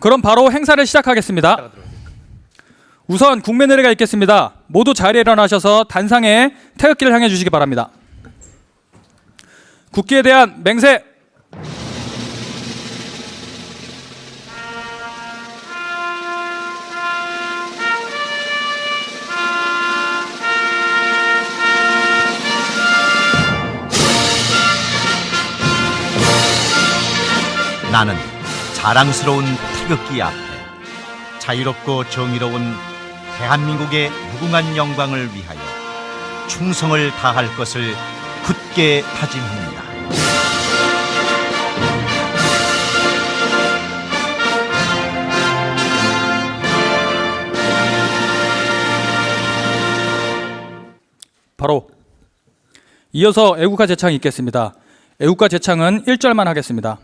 그럼 바로 행사를 시작하겠습니다. 우선 국민 의례가 있겠습니다. 모두 자리에 일어나셔서 단상에 태극기를 향해 주시기 바랍니다. 국기에 대한 맹세. 나는 자랑스러운 태극기 앞에 자유롭고 정의로운 대한민국의 무궁한 영광을 위하여 충성을 다할 것을 굳게 다짐합니다. 바로 이어서 애국가 제창이 있겠습니다. 애국가 제창은 1절만 하겠습니다.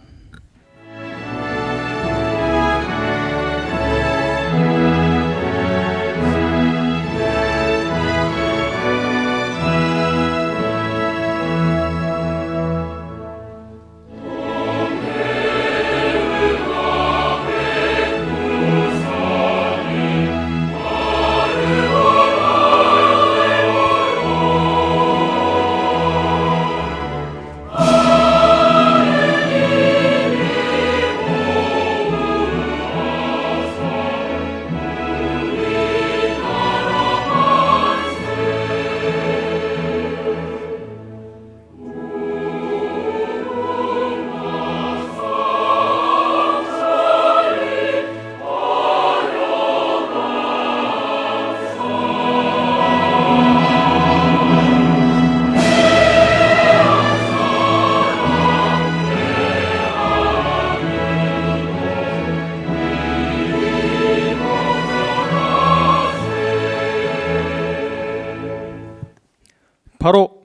바로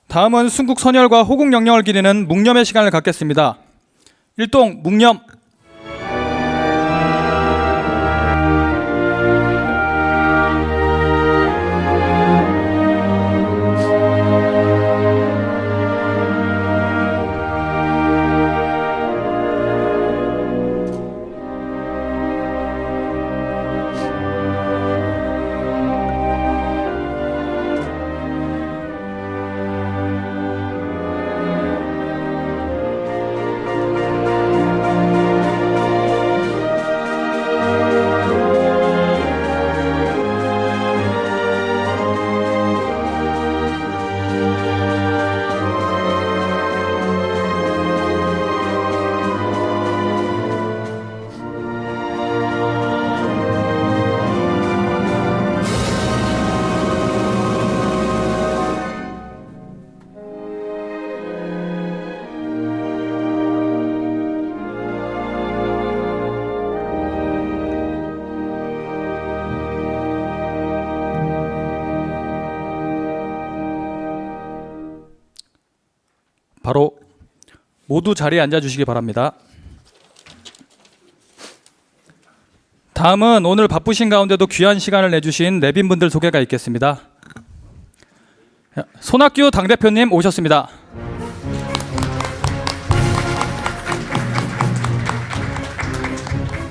다음은 순국 선열과 호국 영령을 기리는 묵념의 시간을 갖겠습니다. 일동 묵념. 바로 모두 자리에 앉아주시기 바랍니다. 다음은 오늘 바쁘신 가운데도 귀한 시간을 내주신 내빈분들 소개가 있겠습니다. 손학규 당대표님 오셨습니다.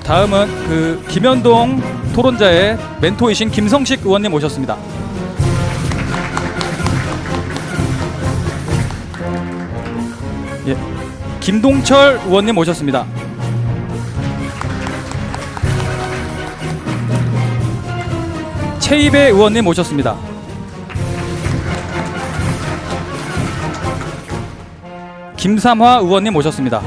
다음은 김현동 토론자의 멘토이신 김성식 의원님 오셨습니다. 예, 김동철 의원님 모셨습니다. 최이배 의원님 모셨습니다. 김삼화 의원님 모셨습니다.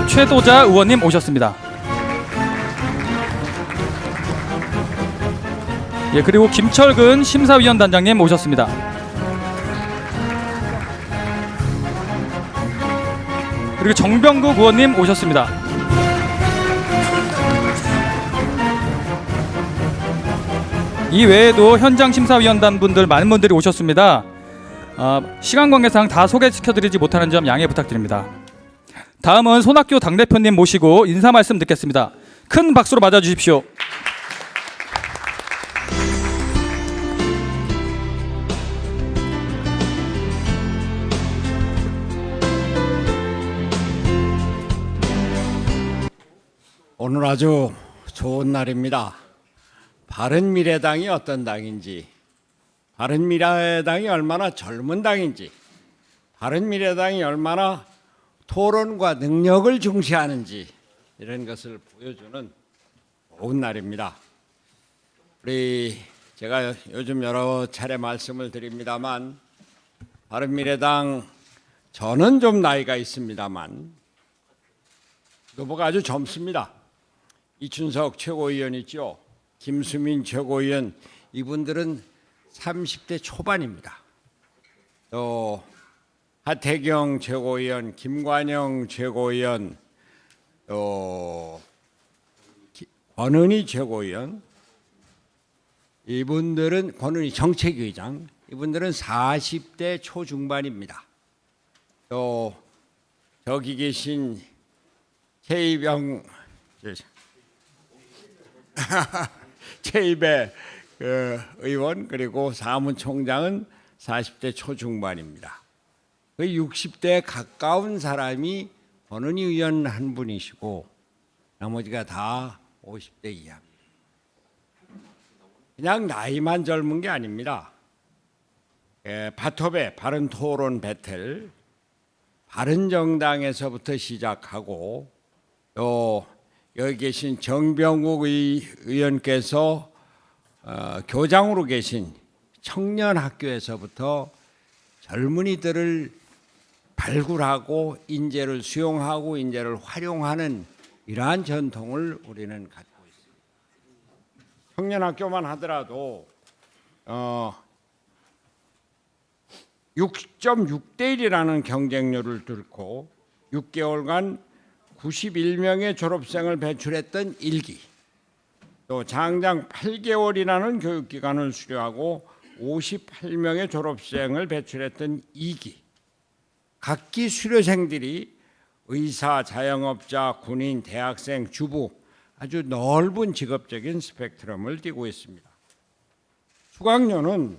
최도자 의원님 오셨습니다. 예, 그리고 김철근 심사위원 단장님 오셨습니다. 그리고 정병국 의원님 오셨습니다. 이 외에도 현장 심사위원단 분들 많은 분들이 오셨습니다. 시간 관계상 다 소개시켜드리지 못하는 점 양해 부탁드립니다. 다음은 손학규 당대표님 모시고 인사 말씀 듣겠습니다. 큰 박수로 맞아주십시오. 오늘 아주 좋은 날입니다. 바른미래당이 어떤 당인지, 바른미래당이 얼마나 젊은 당인지, 바른미래당이 얼마나 토론과 능력을 중시하는지 이런 것을 보여주는 좋은 날입니다. 제가 요즘 여러 차례 말씀을 드립니다만 바른미래당 저는 좀 나이가 있습니다만 후보가 아주 젊습니다. 이춘석 최고위원 있죠. 김수민 최고위원 이분들은 30대 초반입니다. 또 하태경 최고위원, 김관영 최고위원, 또 권은희 최고위원 이분들은 권은희 정책위의장 이분들은 40대 초중반입니다. 또 저기 계신 최이배 의원 그리고 사무총장은 40대 초중반입니다. 그 60대에 가까운 사람이 권은희 의원 한 분이시고 나머지가 다 50대 이하입니다. 그냥 나이만 젊은 게 아닙니다. 바톱의 바른토론 배틀, 바른정당에서부터 시작하고 또 여기 계신 정병욱 의원께서 교장으로 계신 청년학교에서부터 젊은이들을 발굴하고 인재를 수용하고 인재를 활용하는 이러한 전통을 우리는 갖고 있습니다. 청년학교만 하더라도 6.6대 1이라는 경쟁률을 뚫고 6개월간 91명의 졸업생을 배출했던 1기, 또 장장 8개월이라는 교육기간을 수료하고 58명의 졸업생을 배출했던 2기, 각기 수료생들이 의사, 자영업자, 군인, 대학생, 주부 아주 넓은 직업적인 스펙트럼을 띠고 있습니다. 수강료는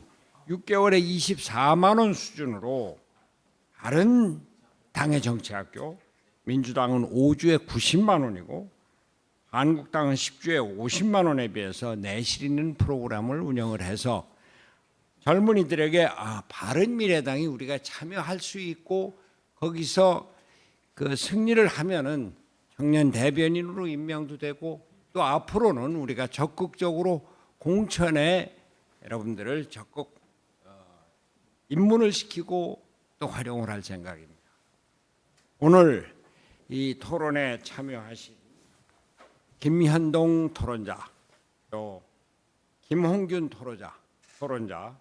6개월에 24만 원 수준으로 다른 당의 정치학교, 민주당은 5주에 90만 원이고 한국당은 10주에 50만 원에 비해서 내실 있는 프로그램을 운영을 해서 젊은이들에게 바른미래당이 우리가 참여할 수 있고 거기서 그 승리를 하면은 청년 대변인으로 임명도 되고 또 앞으로는 우리가 적극적으로 공천에 여러분들을 적극 입문을 시키고 또 활용을 할 생각입니다. 오늘 이 토론에 참여하신 김현동 토론자, 또 김홍균 토론자,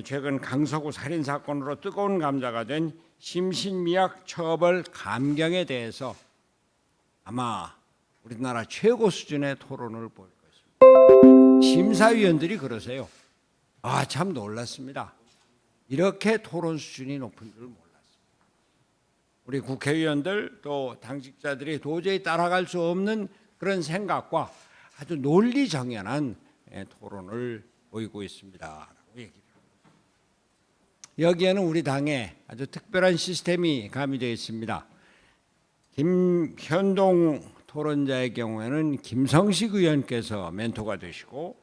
최근 강서구 살인 사건으로 뜨거운 감자가 된 심신미약 처벌 감경에 대해서 아마 우리나라 최고 수준의 토론을 볼 것입니다. 심사위원들이 그러세요. 참 놀랐습니다. 이렇게 토론 수준이 높은 줄 몰랐습니다. 우리 국회의원들 또 당직자들이 도저히 따라갈 수 없는 그런 생각과 아주 논리정연한 토론을 보이고 있습니다. 여기에는 우리 당에 아주 특별한 시스템이 가미되어 있습니다. 김현동 토론자의 경우에는 김성식 의원께서 멘토가 되시고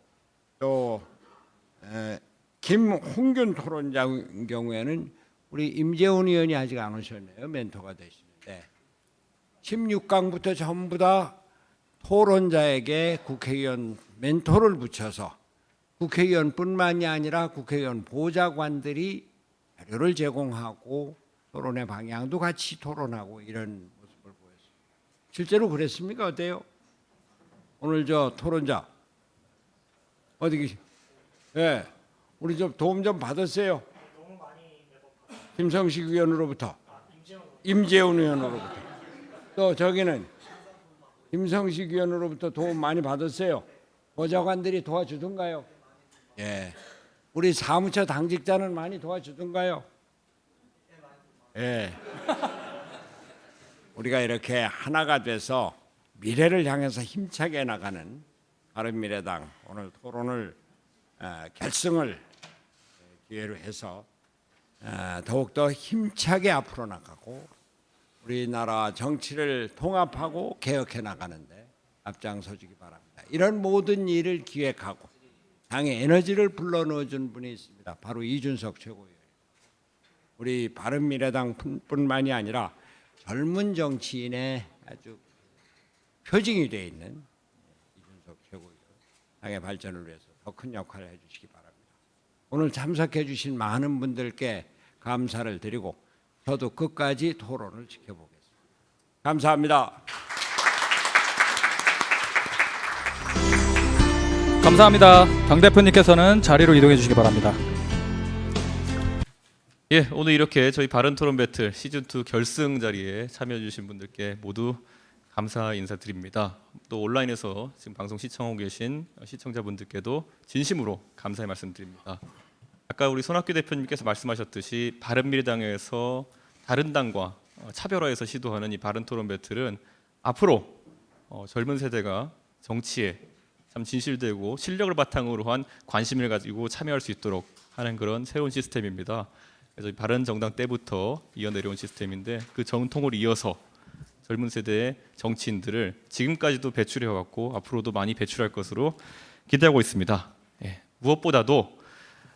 또 김홍균 토론자의 경우에는 우리 임재훈 의원이 아직 안 오셨네요. 멘토가 되시는데 16강부터 전부 다 토론자에게 국회의원 멘토를 붙여서 국회의원뿐만이 아니라 국회의원 보좌관들이 자료를 제공하고 토론의 방향도 같이 토론하고 이런 모습을 보였습니다. 실제로 그랬습니까? 어때요? 오늘 저 토론자 어디 계시? 네, 우리 좀 도움 좀 받았어요. 김성식 의원으로부터, 임재훈 의원으로부터, 또 저기는 김성식 의원으로부터 도움 많이 받았어요. 보좌관들이 도와주던가요? 예. 우리 사무처 당직자는 많이 도와주던가요? 예. 우리가 이렇게 하나가 돼서 미래를 향해서 힘차게 나가는 바른미래당 오늘 토론을 결승을 기회로 해서 더욱더 힘차게 앞으로 나가고 우리나라 정치를 통합하고 개혁해 나가는데 앞장서 주기 바랍니다. 이런 모든 일을 기획하고 당의 에너지를 불러넣어준 분이 있습니다. 바로 이준석 최고위원. 우리 바른미래당뿐만이 아니라 젊은 정치인의 아주 표징이 되어 있는 이준석 최고위원. 당의 발전을 위해서 더 큰 역할을 해주시기 바랍니다. 오늘 참석해 주신 많은 분들께 감사를 드리고 저도 끝까지 토론을 지켜보겠습니다. 감사합니다. 감사합니다. 당 대표님께서는 자리로 이동해 주시기 바랍니다. 예, 오늘 이렇게 저희 바른 토론 배틀 시즌 2 결승 자리에 참여해 주신 분들께 모두 감사 인사드립니다. 또 온라인에서 지금 방송 시청하고 계신 시청자분들께도 진심으로 감사의 말씀드립니다. 아까 우리 손학규 대표님께서 말씀하셨듯이 바른미래당에서 다른 당과 차별화해서 시도하는 이 바른 토론 배틀은 앞으로 젊은 세대가 정치에 참 진실되고 실력을 바탕으로 한 관심을 가지고 참여할 수 있도록 하는 그런 새로운 시스템입니다. 그래서 바른 정당 때부터 이어내려온 시스템인데 그 정통을 이어서 젊은 세대의 정치인들을 지금까지도 배출해왔고 앞으로도 많이 배출할 것으로 기대하고 있습니다. 예, 무엇보다도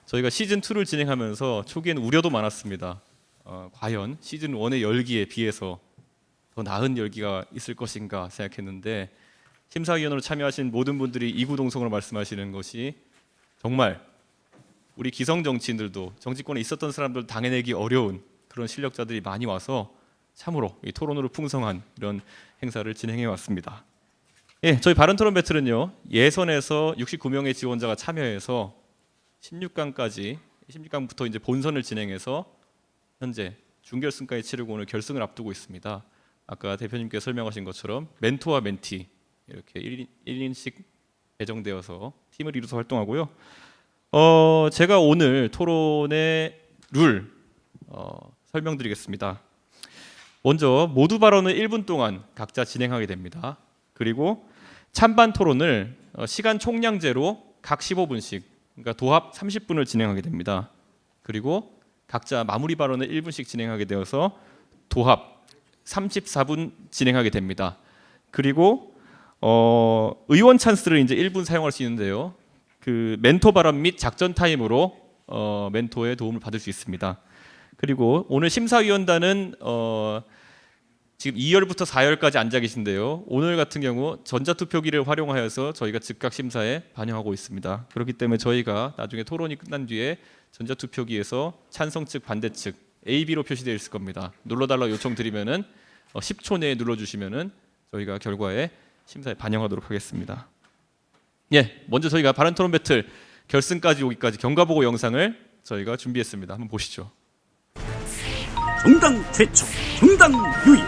저희가 시즌 2를 진행하면서 초기에는 우려도 많았습니다. 과연 시즌 1의 열기에 비해서 더 나은 열기가 있을 것인가 생각했는데 심사위원으로 참여하신 모든 분들이 이구동성으로 말씀하시는 것이 정말 우리 기성 정치인들도 정치권에 있었던 사람들 당해내기 어려운 그런 실력자들이 많이 와서 참으로 이 토론으로 풍성한 이런 행사를 진행해 왔습니다. 예, 저희 바른 토론 배틀은요 예선에서 69명의 지원자가 참여해서 16강부터 이제 본선을 진행해서 현재 준결승까지 치르고 오늘 결승을 앞두고 있습니다. 아까 대표님께서 설명하신 것처럼 멘토와 멘티 이렇게 1인씩 배정되어서 팀을 이루어서 활동하고요. 제가 오늘 토론의 룰 설명드리겠습니다. 먼저 모두 발언을 1분 동안 각자 진행하게 됩니다. 그리고 찬반 토론을 시간 총량제로 각 15분씩 그러니까 도합 30분을 진행하게 됩니다. 그리고 각자 마무리 발언을 1분씩 진행하게 되어서 도합 34분 진행하게 됩니다. 그리고 의원 찬스를 이제 1분 사용할 수 있는데요. 그 멘토 발언 및 작전 타임으로 멘토의 도움을 받을 수 있습니다. 그리고 오늘 심사위원단은 지금 2열부터 4열까지 앉아 계신데요. 오늘 같은 경우 전자투표기를 활용하여서 저희가 즉각 심사에 반영하고 있습니다. 그렇기 때문에 저희가 나중에 토론이 끝난 뒤에 전자투표기에서 찬성 측, 반대 측 A, B로 표시되어 있을 겁니다. 눌러달라 요청드리면은 10초 내에 눌러주시면은 저희가 결과에 심사에 반영하도록 하겠습니다. 예, 먼저 저희가 바른 토론 배틀 결승까지 오기까지 경과보고 영상을 저희가 준비했습니다. 한번 보시죠. 정당 최초, 정당 유일,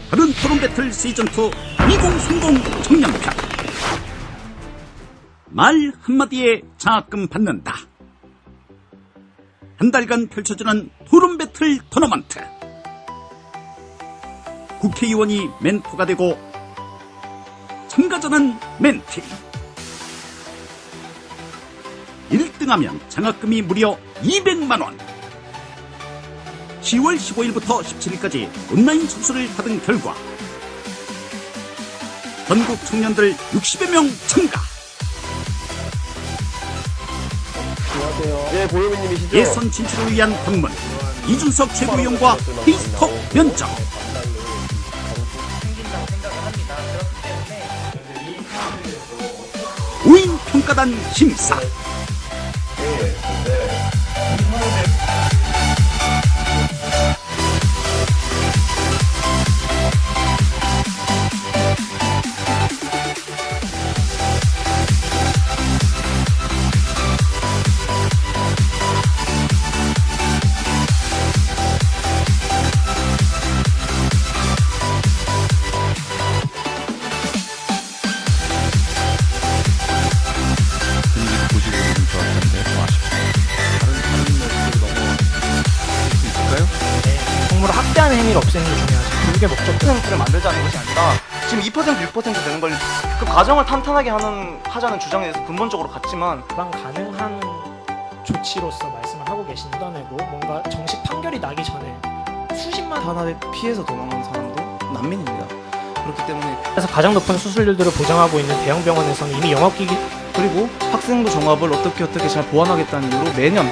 바른 토론 배틀 시즌2 2030 청량편. 말 한마디에 장학금 받는다. 한 달간 펼쳐지는 토론 배틀 토너먼트. 국회의원이 멘토가 되고 참가자는 멘티. 1등하면 장학금이 무려 200만 원. 10월 15일부터 17일까지 온라인 접수를 받은 결과 전국 청년들 60여 명 참가. 네, 보유민님이시죠? 예선 진출을 위한 방문, 이준석 최고위원과 페이스톡 면접. 오인 평가단 심사. 정부를 학대하는 행위를 없애는 게 중요하죠. 그게 목적. %를 만들자는 것이 아니라 지금 2% 6% 되는 걸 그 과정을 탄탄하게 하자는 주장에 대해서 근본적으로 같지만 가능한 조치로서 말씀을 하고 계신다내고 뭔가 정식 판결이 나기 전에 수십만 탄압에 피해서 도망간 사람도 난민입니다. 그렇기 때문에 그래서 가장 높은 수술률들을 보장하고 있는 대형 병원에서는 이미 영업기기 그리고 학생부 종합을 어떻게 잘 보완하겠다는 이유로 매년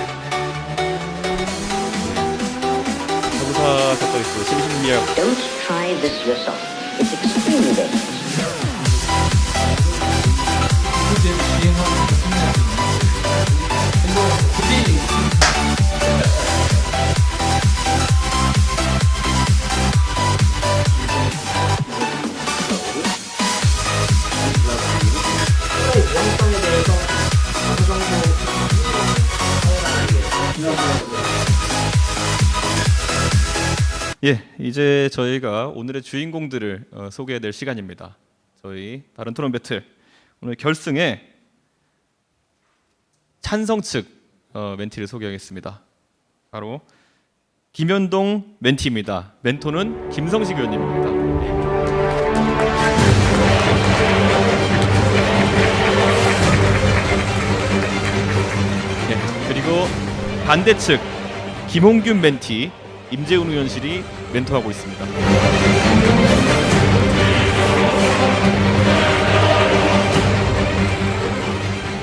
사부사 가까이서 심신미약 Don't try this yourself. It's extremely dangerous. 예, 이제 저희가 오늘의 주인공들을 소개해드릴 시간입니다. 저희 바른 토론 배틀 오늘 결승에 찬성 측 멘티를 소개하겠습니다. 바로 김현동 멘티입니다. 멘토는 김성식 의원님입니다. 예, 그리고 반대 측 김홍균 멘티 임재훈 의원실이 멘토하고 있습니다.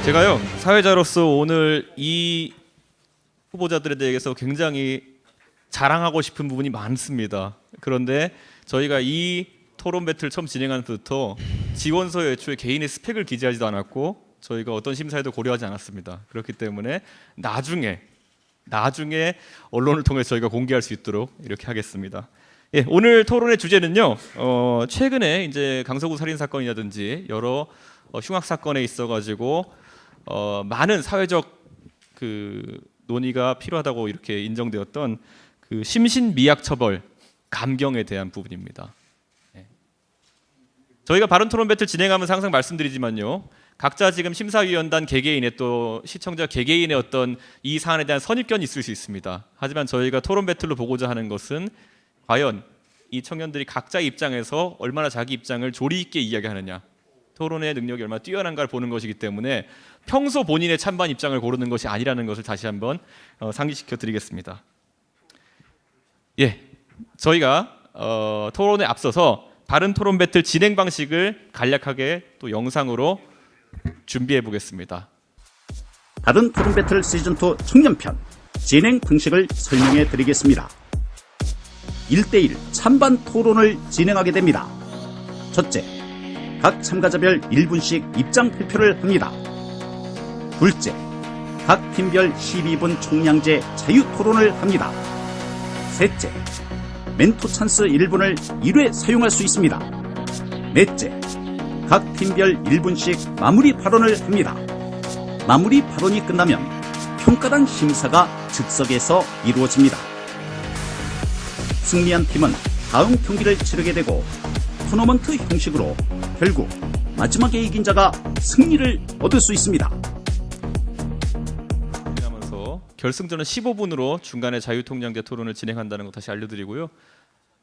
제가요 사회자로서 오늘 이 후보자들에 대해서 굉장히 자랑하고 싶은 부분이 많습니다. 그런데 저희가 이 토론 배틀 처음 진행하면서부터 지원서에 애초에 개인의 스펙을 기재하지도 않았고 저희가 어떤 심사에도 고려하지 않았습니다. 그렇기 때문에 나중에 언론을 통해 저희가 공개할 수 있도록 이렇게 하겠습니다. 예, 오늘 토론의 주제는요. 최근에 이제 강서구 살인 사건이라든지 여러 흉악 사건에 있어가지고 많은 사회적 그 논의가 필요하다고 이렇게 인정되었던 그 심신미약 처벌 감경에 대한 부분입니다. 예. 저희가 바른 토론 배틀 진행하면서 항상 말씀드리지만요. 각자 지금 심사위원단 개개인의 또 시청자 개개인의 어떤 이 사안에 대한 선입견이 있을 수 있습니다. 하지만 저희가 토론 배틀로 보고자 하는 것은 과연 이 청년들이 각자 입장에서 얼마나 자기 입장을 조리 있게 이야기하느냐, 토론의 능력이 얼마나 뛰어난가를 보는 것이기 때문에 평소 본인의 찬반 입장을 고르는 것이 아니라는 것을 다시 한번 상기시켜 드리겠습니다. 예, 저희가 토론에 앞서서 바른 토론 배틀 진행 방식을 간략하게 또 영상으로 준비해 보겠습니다. 바른 토론 배틀 시즌2 청년편 진행 방식을 설명해 드리겠습니다. 1대1 찬반 토론을 진행하게 됩니다. 첫째, 각 참가자별 1분씩 입장 발표를 합니다. 둘째, 각 팀별 12분 총량제 자유 토론을 합니다. 셋째, 멘토 찬스 1분을 1회 사용할 수 있습니다. 넷째, 각 팀별 1분씩 마무리 발언을 합니다. 마무리 발언이 끝나면 평가단 심사가 즉석에서 이루어집니다. 승리한 팀은 다음 경기를 치르게 되고 토너먼트 형식으로 결국 마지막에 이긴 자가 승리를 얻을 수 있습니다. 하면서 결승전은 15분으로 중간에 자유통량제 토론을 진행한다는 거 다시 알려드리고요.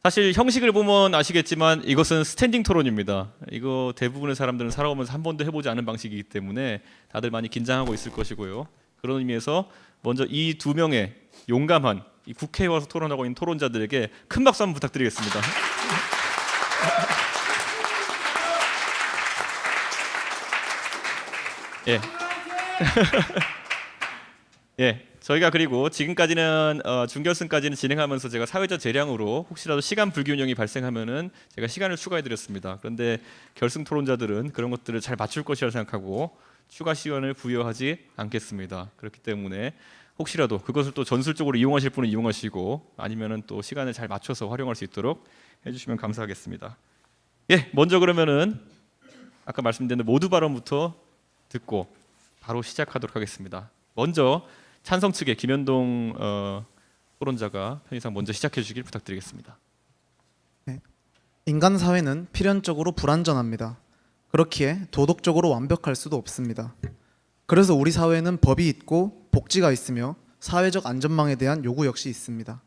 사실 형식을 보면 아시겠지만 이것은 스탠딩 토론입니다. 이거 대부분의 사람들은 살아오면서 한 번도 해보지 않은 방식이기 때문에 다들 많이 긴장하고 있을 것이고요. 그런 의미에서 먼저 이 두 명의 용감한 이 국회에 와서 토론하고 있는 토론자들에게 큰 박수 한번 부탁드리겠습니다. 예. 예. 저희가 그리고 지금까지는 준결승까지는 진행하면서 제가 사회적 재량으로 혹시라도 시간 불균형이 발생하면은 제가 시간을 추가해 드렸습니다. 그런데 결승 토론자들은 그런 것들을 잘 맞출 것이라 생각하고 추가 시간을 부여하지 않겠습니다. 그렇기 때문에 혹시라도 그것을 또 전술적으로 이용하실 분은 이용하시고 아니면은 또 시간을 잘 맞춰서 활용할 수 있도록 해주시면 감사하겠습니다. 예, 먼저 그러면은 아까 말씀드린 모두 발언부터 듣고 바로 시작하도록 하겠습니다. 먼저 찬성 측의 김현동 토론자가 편의상 먼저 시작해 주시길 부탁드리겠습니다. 인간 사회는 필연적으로 불완전합니다. 그렇기에 도덕적으로 완벽할 수도 없습니다. 그래서 우리 사회는 법이 있고 복지가 있으며 사회적 안전망에 대한 요구 역시 있습니다.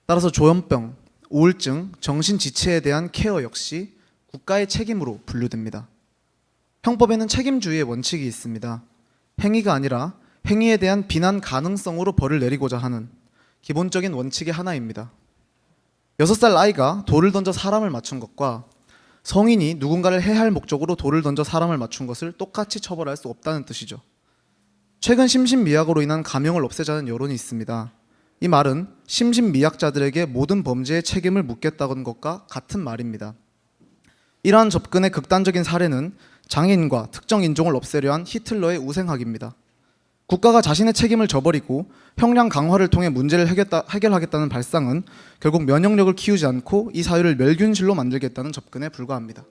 따라서 조현병, 우울증, 정신지체에 대한 케어 역시 국가의 책임으로 분류됩니다. 형법에는 책임주의의 원칙이 있습니다. 행위가 아니라 행위에 대한 비난 가능성으로 벌을 내리고자 하는 기본적인 원칙의 하나입니다. 6살 아이가 돌을 던져 사람을 맞춘 것과 성인이 누군가를 해할 목적으로 돌을 던져 사람을 맞춘 것을 똑같이 처벌할 수 없다는 뜻이죠. 최근 심신미약으로 인한 감형을 없애자는 여론이 있습니다. 이 말은 심신미약자들에게 모든 범죄의 책임을 묻겠다는 것과 같은 말입니다. 이러한 접근의 극단적인 사례는 장애인과 특정 인종을 없애려 한 히틀러의 우생학입니다. 국가가 자신의 책임을 져버리고 형량 강화를 통해 문제를 해결하겠다는 발상은 결국 면역력을 키우지 않고 이 사회를 멸균실로 만들겠다는 접근에 불과합니다.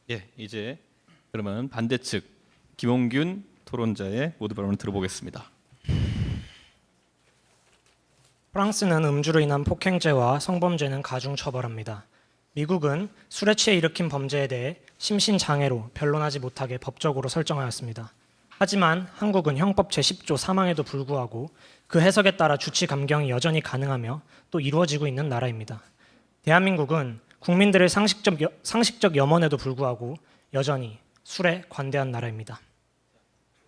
예, 이제 그러면 반대측 김홍균 토론자의 모두 발언을 들어보겠습니다. 프랑스는 음주로 인한 폭행죄와 성범죄는 가중 처벌합니다. 미국은 술에 취해 일으킨 범죄에 대해 심신장애로 변론하지 못하게 법적으로 설정하였습니다. 하지만 한국은 헌법 제10조 사망에도 불구하고 그 해석에 따라 주치 감경이 여전히 가능하며 또 이루어지고 있는 나라입니다. 대한민국은 국민들의 상식적 염원에도 불구하고 여전히 술에 관대한 나라입니다.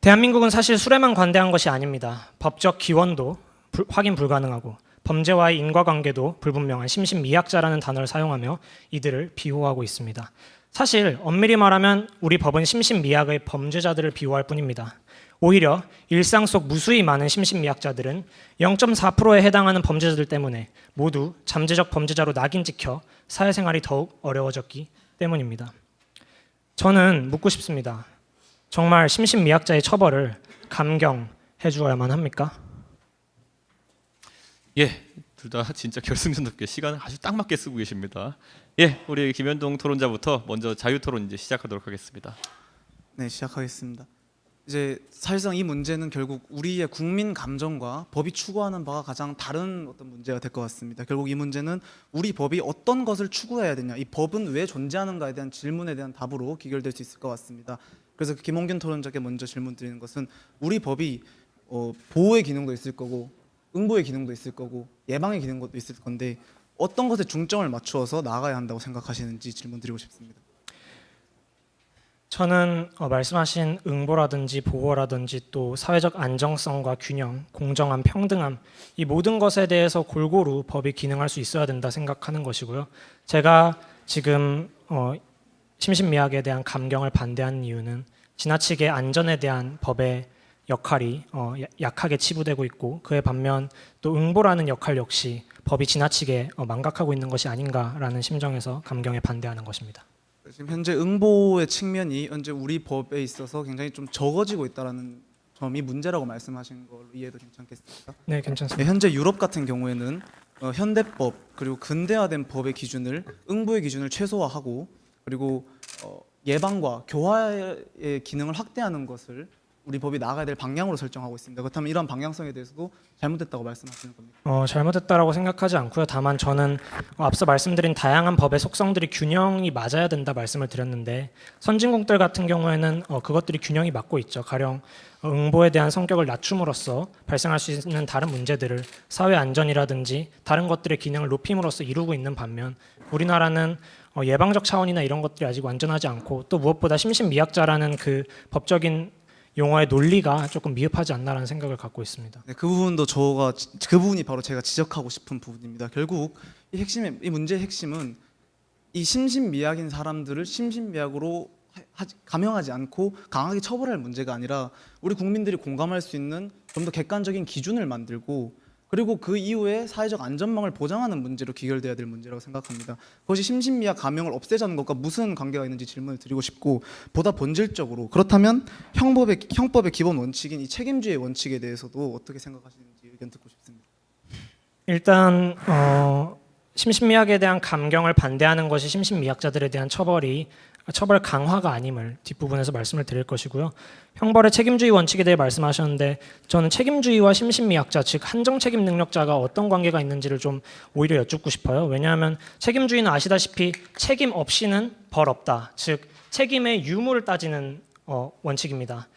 대한민국은 사실 술에만 관대한 것이 아닙니다. 법적 기원도 확인 불가능하고 범죄와의 인과관계도 불분명한 심신미약자라는 단어를 사용하며 이들을 비호하고 있습니다. 사실 엄밀히 말하면 우리 법은 심신미약의 범죄자들을 비호할 뿐입니다. 오히려 일상 속 무수히 많은 심신미약자들은 0.4%에 해당하는 범죄자들 때문에 모두 잠재적 범죄자로 낙인 찍혀 사회생활이 더욱 어려워졌기 때문입니다. 저는 묻고 싶습니다. 정말 심신미약자의 처벌을 감경해 주어야만 합니까? 예, 둘 다 진짜 결승전답게 시간을 아주 딱 맞게 쓰고 계십니다. 예, 우리 김현동 토론자부터 먼저 자유토론 이제 시작하도록 하겠습니다. 네, 시작하겠습니다. 이제 사실상 이 문제는 결국 우리의 국민 감정과 법이 추구하는 바가 가장 다른 어떤 문제가 될 것 같습니다. 결국 이 문제는 우리 법이 어떤 것을 추구해야 되냐, 이 법은 왜 존재하는가에 대한 질문에 대한 답으로 기결될 수 있을 것 같습니다. 그래서 김홍균 토론자께 먼저 질문 드리는 것은 우리 법이 보호의 기능도 있을 거고 응보의 기능도 있을 거고 예방의 기능도 있을 건데 어떤 것에 중점을 맞추어서 나아가야 한다고 생각하시는지 질문 드리고 싶습니다. 저는 말씀하신 응보라든지 보호라든지 또 사회적 안정성과 균형, 공정함, 평등함 이 모든 것에 대해서 골고루 법이 기능할 수 있어야 된다 생각하는 것이고요. 제가 지금 심신미약에 대한 감경을 반대하는 이유는 지나치게 안전에 대한 법의 역할이 약하게 치부되고 있고 그에 반면 또 응보라는 역할 역시 법이 지나치게 망각하고 있는 것이 아닌가라는 심정에서 감경에 반대하는 것입니다. 지금 현재 응보의 측면이 현재 우리 법에 있어서 굉장히 좀 적어지고 있다는 점이 문제라고 말씀하신 걸로 이해도 괜찮겠습니까? 네, 괜찮습니다. 현재 유럽 같은 경우에는 현대법 그리고 근대화된 법의 기준을 응보의 기준을 최소화하고 그리고 예방과 교화의 기능을 확대하는 것을 우리 법이 나아가야 될 방향으로 설정하고 있습니다. 그렇다면 이런 방향성에 대해서도 잘못됐다고 말씀하시는 겁니까? 잘못됐다라고 생각하지 않고요. 다만 저는 앞서 말씀드린 다양한 법의 속성들이 균형이 맞아야 된다 말씀을 드렸는데 선진국들 같은 경우에는 그것들이 균형이 맞고 있죠. 가령 응보에 대한 성격을 낮춤으로써 발생할 수 있는 다른 문제들을 사회 안전이라든지 다른 것들의 기능을 높임으로써 이루고 있는 반면 우리나라는 예방적 차원이나 이런 것들이 아직 완전하지 않고 또 무엇보다 심신미약자라는 그 법적인 용어의 논리가 조금 미흡하지 않나라는 생각을 갖고 있습니다. 네, 그 부분이 바로 제가 지적하고 싶은 부분입니다. 결국 이 문제의 핵심은 이 심신미약인 사람들을 심신미약으로 감형하지 않고 강하게 처벌할 문제가 아니라 우리 국민들이 공감할 수 있는 좀 더 객관적인 기준을 만들고 그리고 그 이후에 사회적 안전망을 보장하는 문제로 귀결돼야 될 문제라고 생각합니다. 그것이 심신미약 감형을 없애자는 것과 무슨 관계가 있는지 질문을 드리고 싶고 보다 본질적으로 그렇다면 형법의 기본 원칙인 이 책임주의 원칙에 대해서도 어떻게 생각하시는지 의견 듣고 싶습니다. 일단 심신미약에 대한 감경을 반대하는 것이 심신미약자들에 대한 처벌 강화가 아님을 뒷부분에서 말씀을 드릴 것이고요. 형벌의 책임주의 원칙에 대해 말씀하셨는데 저는 책임주의와 심신미약자 즉 한정 책임 능력자가 어떤 관계가 있는지를 좀 오히려 여쭙고 싶어요. 왜냐하면 책임주의는 아시다시피 책임 없이는 벌 없다. 즉 책임의 유무를 따지는 원칙입니다.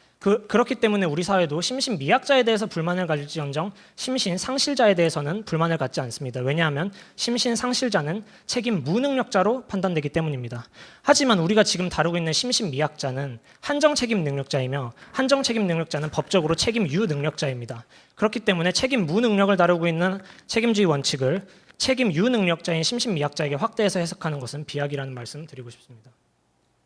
그렇기 때문에 우리 사회도 심신미약자에 대해서 불만을 가질지언정 심신상실자에 대해서는 불만을 갖지 않습니다. 왜냐하면 심신상실자는 책임 무능력자로 판단되기 때문입니다. 하지만 우리가 지금 다루고 있는 심신미약자는 한정책임 능력자이며 한정책임 능력자는 법적으로 책임 유능력자입니다. 그렇기 때문에 책임 무능력을 다루고 있는 책임주의 원칙을 책임 유능력자인 심신미약자에게 확대해서 해석하는 것은 비약이라는 말씀을 드리고 싶습니다.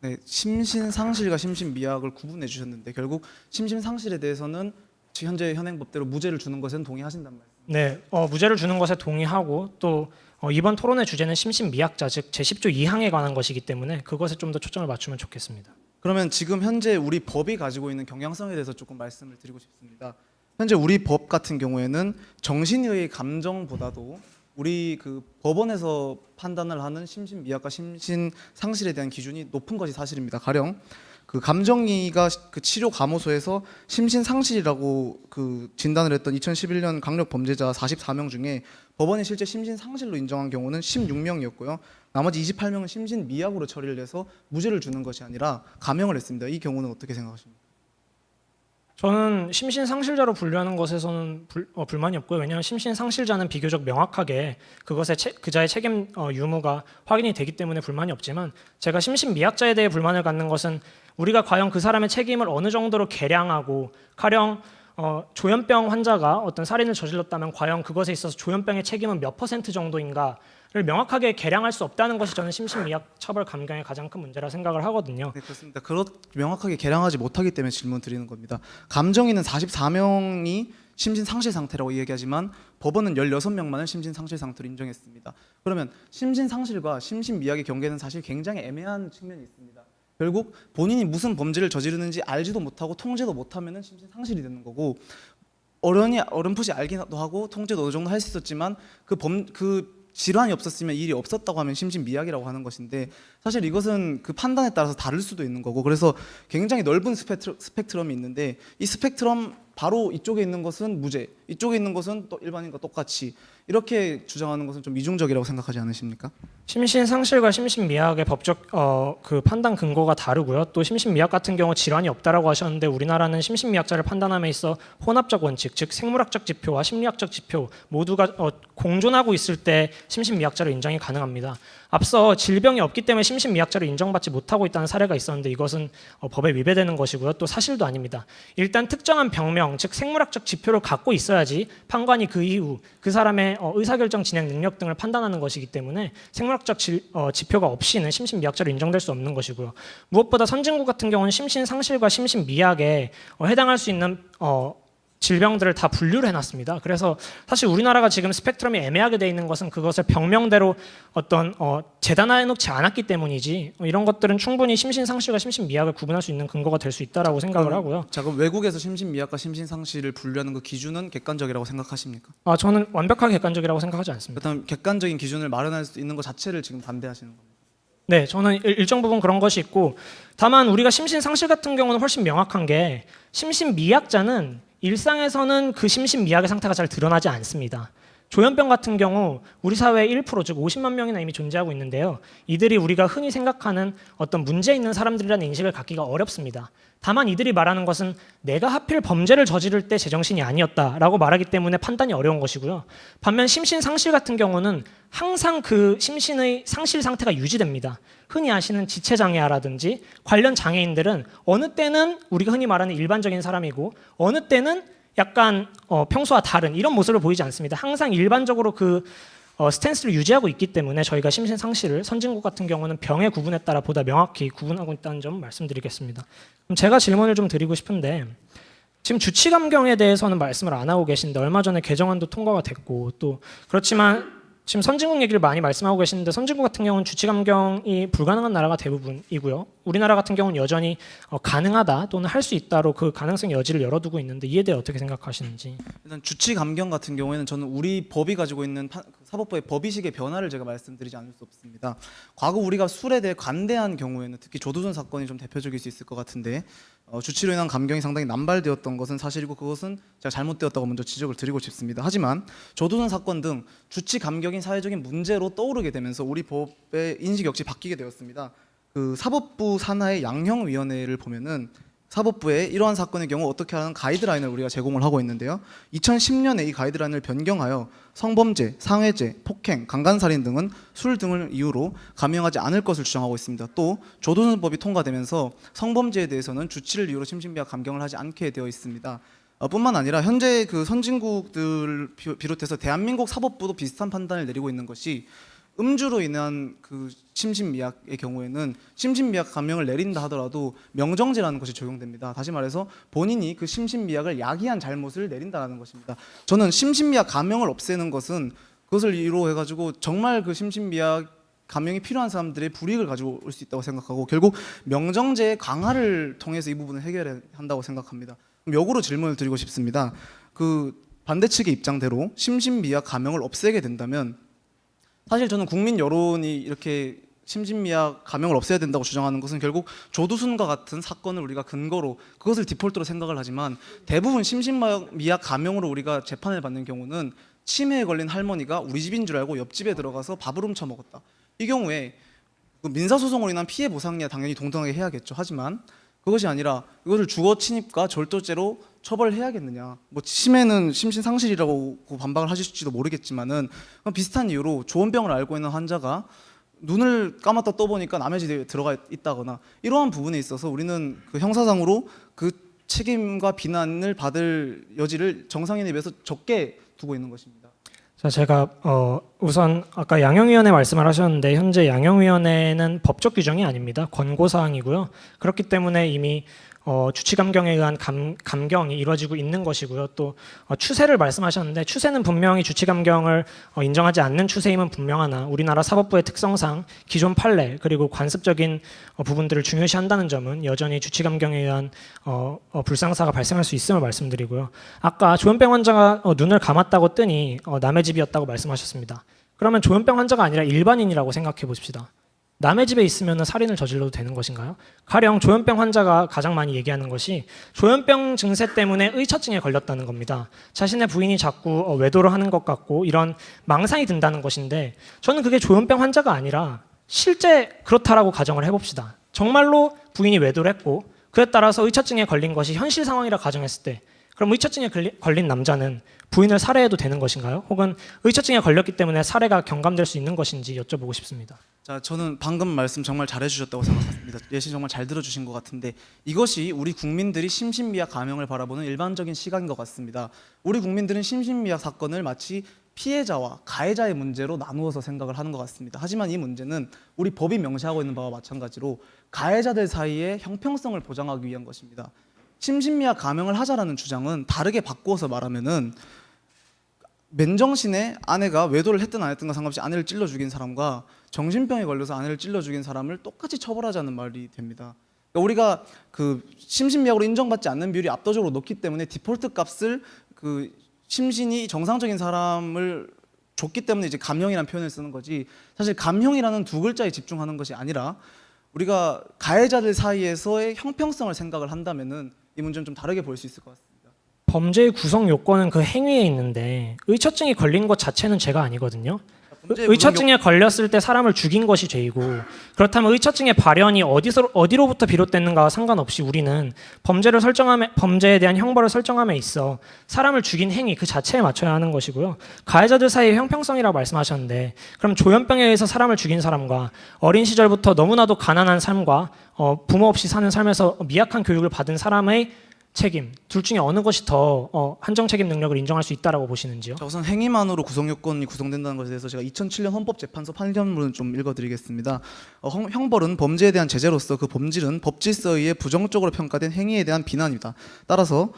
네, 심신상실과 심신미약을 구분해 주셨는데 결국 심신상실에 대해서는 현재 현행법대로 무죄를 주는 것에는 동의하신단 말씀. 네, 무죄를 주는 것에 동의하고 또 이번 토론의 주제는 심신미약자 즉 제10조 2항에 관한 것이기 때문에 그것에 좀 더 초점을 맞추면 좋겠습니다. 그러면 지금 현재 우리 법이 가지고 있는 경향성에 대해서 조금 말씀을 드리고 싶습니다. 현재 우리 법 같은 경우에는 정신의의 감정보다도 우리 그 법원에서 판단을 하는 심신미약과 심신상실에 대한 기준이 높은 것이 사실입니다. 가령 그 감정이가 그 치료 감호소에서 심신상실이라고 그 진단을 했던 2011년 강력 범죄자 44명 중에 법원이 실제 심신상실로 인정한 경우는 16명이었고요. 나머지 28명은 심신미약으로 처리를 해서 무죄를 주는 것이 아니라 감형을 했습니다. 이 경우는 어떻게 생각하십니까? 저는 심신상실자로 분류하는 것에서는 불만이 없고요. 왜냐하면 심신상실자는 비교적 명확하게 그것의 그자의 책임 유무가 확인이 되기 때문에 불만이 없지만 제가 심신미약자에 대해 불만을 갖는 것은 우리가 과연 그 사람의 책임을 어느 정도로 계량하고 가령 조현병 환자가 어떤 살인을 저질렀다면 과연 그것에 있어서 조현병의 책임은 몇 % 정도인가를 명확하게 계량할 수 없다는 것이 저는 심신미약 처벌 감경의 가장 큰 문제라 생각을 하거든요. 네, 그렇습니다. 명확하게 계량하지 못하기 때문에 질문 드리는 겁니다. 감정인은 44명이 심신상실 상태라고 얘기하지만 법원은 16명만을 심신상실 상태로 인정했습니다. 그러면 심신상실과 심신미약의 경계는 사실 굉장히 애매한 측면이 있습니다. 결국 본인이 무슨 범죄를 저지르는지 알지도 못하고 통제도 못하면 심신상실이 되는 거고 어렴풋이 알기도 하고 통제도 어느 정도 할 수 있었지만 그 질환이 없었으면 일이 없었다고 하면 심신미약이라고 하는 것인데 사실 이것은 그 판단에 따라서 다를 수도 있는 거고 그래서 굉장히 넓은 스펙트럼이 있는데 이 스펙트럼 바로 이쪽에 있는 것은 무죄, 이쪽에 있는 것은 또 일반인과 똑같이 이렇게 주장하는 것은 좀 이중적이라고 생각하지 않으십니까? 심신상실과 심신미약의 법적 그 판단 근거가 다르고요. 또 심신미약 같은 경우 질환이 없다라고 하셨는데 우리나라는 심신미약자를 판단함에 있어 혼합적 원칙, 즉 생물학적 지표와 심리학적 지표 모두가 공존하고 있을 때 심신미약자로 인정이 가능합니다. 앞서 질병이 없기 때문에 심신미약자로 인정받지 못하고 있다는 사례가 있었는데 이것은 법에 위배되는 것이고요. 또 사실도 아닙니다. 일단 특정한 병명, 즉 생물학적 지표를 갖고 있어야지 판관이 그 이후 그 사람의 의사결정 진행 능력 등을 판단하는 것이기 때문에 생물학적 지표가 없이는 심신미약자로 인정될 수 없는 것이고요. 무엇보다 선진국 같은 경우는 심신상실과 심신미약에 해당할 수 있는 질병들을 다 분류를 해놨습니다. 그래서 사실 우리나라가 지금 스펙트럼이 애매하게 돼 있는 것은 그것을 병명대로 어떤 재단해놓지 않았기 때문이지 이런 것들은 충분히 심신상실과 심신미약을 구분할 수 있는 근거가 될 수 있다라고 생각을 하고요. 자, 그럼 외국에서 심신미약과 심신상실을 분류하는 그 기준은 객관적이라고 생각하십니까? 저는 완벽하게 객관적이라고 생각하지 않습니다. 그렇다면 객관적인 기준을 마련할 수 있는 것 자체를 지금 반대하시는 겁니다. 네, 저는 일정 부분 그런 것이 있고 다만 우리가 심신상실 같은 경우는 훨씬 명확한 게 심신미약자는 일상에서는 그 심신미약의 상태가 잘 드러나지 않습니다. 조현병 같은 경우 우리 사회의 1% 즉 50만 명이나 이미 존재하고 있는데요. 이들이 우리가 흔히 생각하는 어떤 문제 있는 사람들이라는 인식을 갖기가 어렵습니다. 다만 이들이 말하는 것은 내가 하필 범죄를 저지를 때 제정신이 아니었다라고 말하기 때문에 판단이 어려운 것이고요. 반면 심신상실 같은 경우는 항상 그 심신의 상실 상태가 유지됩니다. 흔히 아시는 지체장애라든지 관련 장애인들은 어느 때는 우리가 흔히 말하는 일반적인 사람이고 어느 때는 약간 평소와 다른 이런 모습을 보이지 않습니다. 항상 일반적으로 그 스탠스를 유지하고 있기 때문에 저희가 심신상실을 선진국 같은 경우는 병의 구분에 따라 보다 명확히 구분하고 있다는 점 말씀드리겠습니다. 그럼 제가 질문을 좀 드리고 싶은데 지금 주치감경에 대해서는 말씀을 안 하고 계신데 얼마 전에 개정안도 통과가 됐고 또 그렇지만 지금 선진국 얘기를 많이 말씀하고 계시는데 선진국 같은 경우는 주치감경이 불가능한 나라가 대부분이고요. 우리나라 같은 경우는 여전히 가능하다 또는 할 수 있다로 그 가능성의 여지를 열어두고 있는데 이에 대해 어떻게 생각하시는지. 일단 주치감경 같은 경우에는 저는 우리 법이 가지고 있는 사법부의 법의식의 변화를 제가 말씀드리지 않을 수 없습니다. 과거 우리가 술에 대해 관대한 경우에는 특히 조두순 사건이 좀 대표적일 수 있을 것 같은데 주치로 인한 감경이 상당히 남발되었던 것은 사실이고 그것은 제가 잘못되었다고 먼저 지적을 드리고 싶습니다. 하지만 조두순 사건 등 주치 감경이 사회적인 문제로 떠오르게 되면서 우리 법의 인식 역시 바뀌게 되었습니다. 그 사법부 산하의 양형위원회를 보면은 사법부에 이러한 사건의 경우 어떻게 하는 가이드라인을 우리가 제공을 하고 있는데요. 2010년에 이 가이드라인을 변경하여 성범죄, 상해죄, 폭행, 강간살인 등은 술 등을 이유로 감형하지 않을 것을 주장하고 있습니다. 또 조두순법이 통과되면서 성범죄에 대해서는 주치를 이유로 심신미약 감경을 하지 않게 되어 있습니다. 뿐만 아니라 현재 그 선진국들 비롯해서 대한민국 사법부도 비슷한 판단을 내리고 있는 것이 음주로 인한 그 심신미약의 경우에는 심신미약 감형을 내린다 하더라도 명정죄라는 것이 적용됩니다. 다시 말해서 본인이 그 심신미약을 야기한 잘못을 내린다는 것입니다. 저는 심신미약 감형을 없애는 것은 그것을 이유로 해가지고 정말 그 심신미약 감형이 필요한 사람들의 불이익을 가지고 올 수 있다고 생각하고 결국 명정죄의 강화를 통해서 이 부분을 해결해야 한다고 생각합니다. 그럼 역으로 질문을 드리고 싶습니다. 그 반대 측의 입장대로 심신미약 감형을 없애게 된다면 사실 저는 국민 여론이 이렇게 심신미약 감형을 없애야 된다고 주장하는 것은 결국 조두순과 같은 사건을 우리가 근거로 그것을 디폴트로 생각을 하지만 대부분 심신미약 감형으로 우리가 재판을 받는 경우는 치매에 걸린 할머니가 우리 집인 줄 알고 옆집에 들어가서 밥을 훔쳐 먹었다. 이 경우에 그 민사소송으로 인한 피해 보상이야 당연히 동등하게 해야겠죠. 하지만 그것이 아니라 이것을 주거 침입과 절도죄로 처벌해야겠느냐. 뭐 치매는 심신상실이라고 반박을 하실지도 모르겠지만은 비슷한 이유로 조현병을 앓고 있는 환자가 눈을 감았다 떠보니까 남의 집에 들어가 있다거나 이러한 부분에 있어서 우리는 그 형사상으로 그 책임과 비난을 받을 여지를 정상인에 비해서 적게 두고 있는 것입니다. 자, 제가 우선 아까 양형위원회 말씀을 하셨는데 현재 양형위원회는 법적 규정이 아닙니다. 권고사항이고요. 그렇기 때문에 이미 주치감경에 의한 감경이 이루어지고 있는 것이고요. 또 추세를 말씀하셨는데 추세는 분명히 주치감경을 인정하지 않는 추세임은 분명하나 우리나라 사법부의 특성상 기존 판례 그리고 관습적인 부분들을 중요시한다는 점은 여전히 주치감경에 의한 불상사가 발생할 수 있음을 말씀드리고요. 아까 조현병 환자가 눈을 감았다고 뜨니 남의 집이었다고 말씀하셨습니다. 그러면 조현병 환자가 아니라 일반인이라고 생각해 보십시다. 남의 집에 있으면 살인을 저질러도 되는 것인가요? 가령 조현병 환자가 가장 많이 얘기하는 것이 조현병 증세 때문에 의처증에 걸렸다는 겁니다. 자신의 부인이 자꾸 외도를 하는 것 같고 이런 망상이 든다는 것인데 저는 그게 조현병 환자가 아니라 실제 그렇다라고 가정을 해봅시다. 정말로 부인이 외도를 했고 그에 따라서 의처증에 걸린 것이 현실 상황이라 가정했을 때 그럼 의처증에 걸린 남자는 부인을 살해해도 되는 것인가요? 혹은 의처증에 걸렸기 때문에 살해가 경감될 수 있는 것인지 여쭤보고 싶습니다. 자, 저는 방금 말씀 정말 잘해주셨다고 생각합니다. 예시 정말 잘 들어주신 것 같은데 이것이 우리 국민들이 심신미약 감형을 바라보는 일반적인 시각인 것 같습니다. 우리 국민들은 심신미약 사건을 마치 피해자와 가해자의 문제로 나누어서 생각을 하는 것 같습니다. 하지만 이 문제는 우리 법이 명시하고 있는 바와 마찬가지로 가해자들 사이의 형평성을 보장하기 위한 것입니다. 심신미약 감형을 하자라는 주장은 다르게 바꾸어서 말하면은 맨정신에 아내가 외도를 했든 안 했든가 상관없이 아내를 찔러 죽인 사람과 정신병에 걸려서 아내를 찔러 죽인 사람을 똑같이 처벌하자는 말이 됩니다. 그러니까 우리가 그 심신미약으로 인정받지 않는 비율이 압도적으로 높기 때문에 디폴트 값을 그 심신이 정상적인 사람을 줬기 때문에 이제 감형이라는 표현을 쓰는 거지 사실 감형이라는 두 글자에 집중하는 것이 아니라 우리가 가해자들 사이에서의 형평성을 생각을 한다면은 이 문제는 좀 다르게 볼 수 있을 것 같습니다. 범죄의 구성 요건은 그 행위에 있는데 의처증이 걸린 것 자체는 죄가 아니거든요. 의처증에 걸렸을 때 사람을 죽인 것이 죄이고 그렇다면 의처증의 발현이 어디로부터 비롯됐는가와 상관없이 우리는 범죄에 대한 형벌을 설정함에 있어 사람을 죽인 행위 그 자체에 맞춰야 하는 것이고요. 가해자들 사이의 형평성이라고 말씀하셨는데 그럼 조현병에 의해서 사람을 죽인 사람과 어린 시절부터 너무나도 가난한 삶과 부모 없이 사는 삶에서 미약한 교육을 받은 사람의 책임 둘 중에 어느 것이 더 한정 책임 능력을 인정할 수 있다라고 보시는지요? 자, 우선 행위만으로 구성 요건이 구성된다는 것에 대해서 제가 2007년 헌법재판소 판결문을 좀 읽어드리겠습니다. 형벌은 범죄에 대한 제재로서 그 본질은 법질서에 의해 부정적으로 평가된 행위에 대한 비난이다. 따라서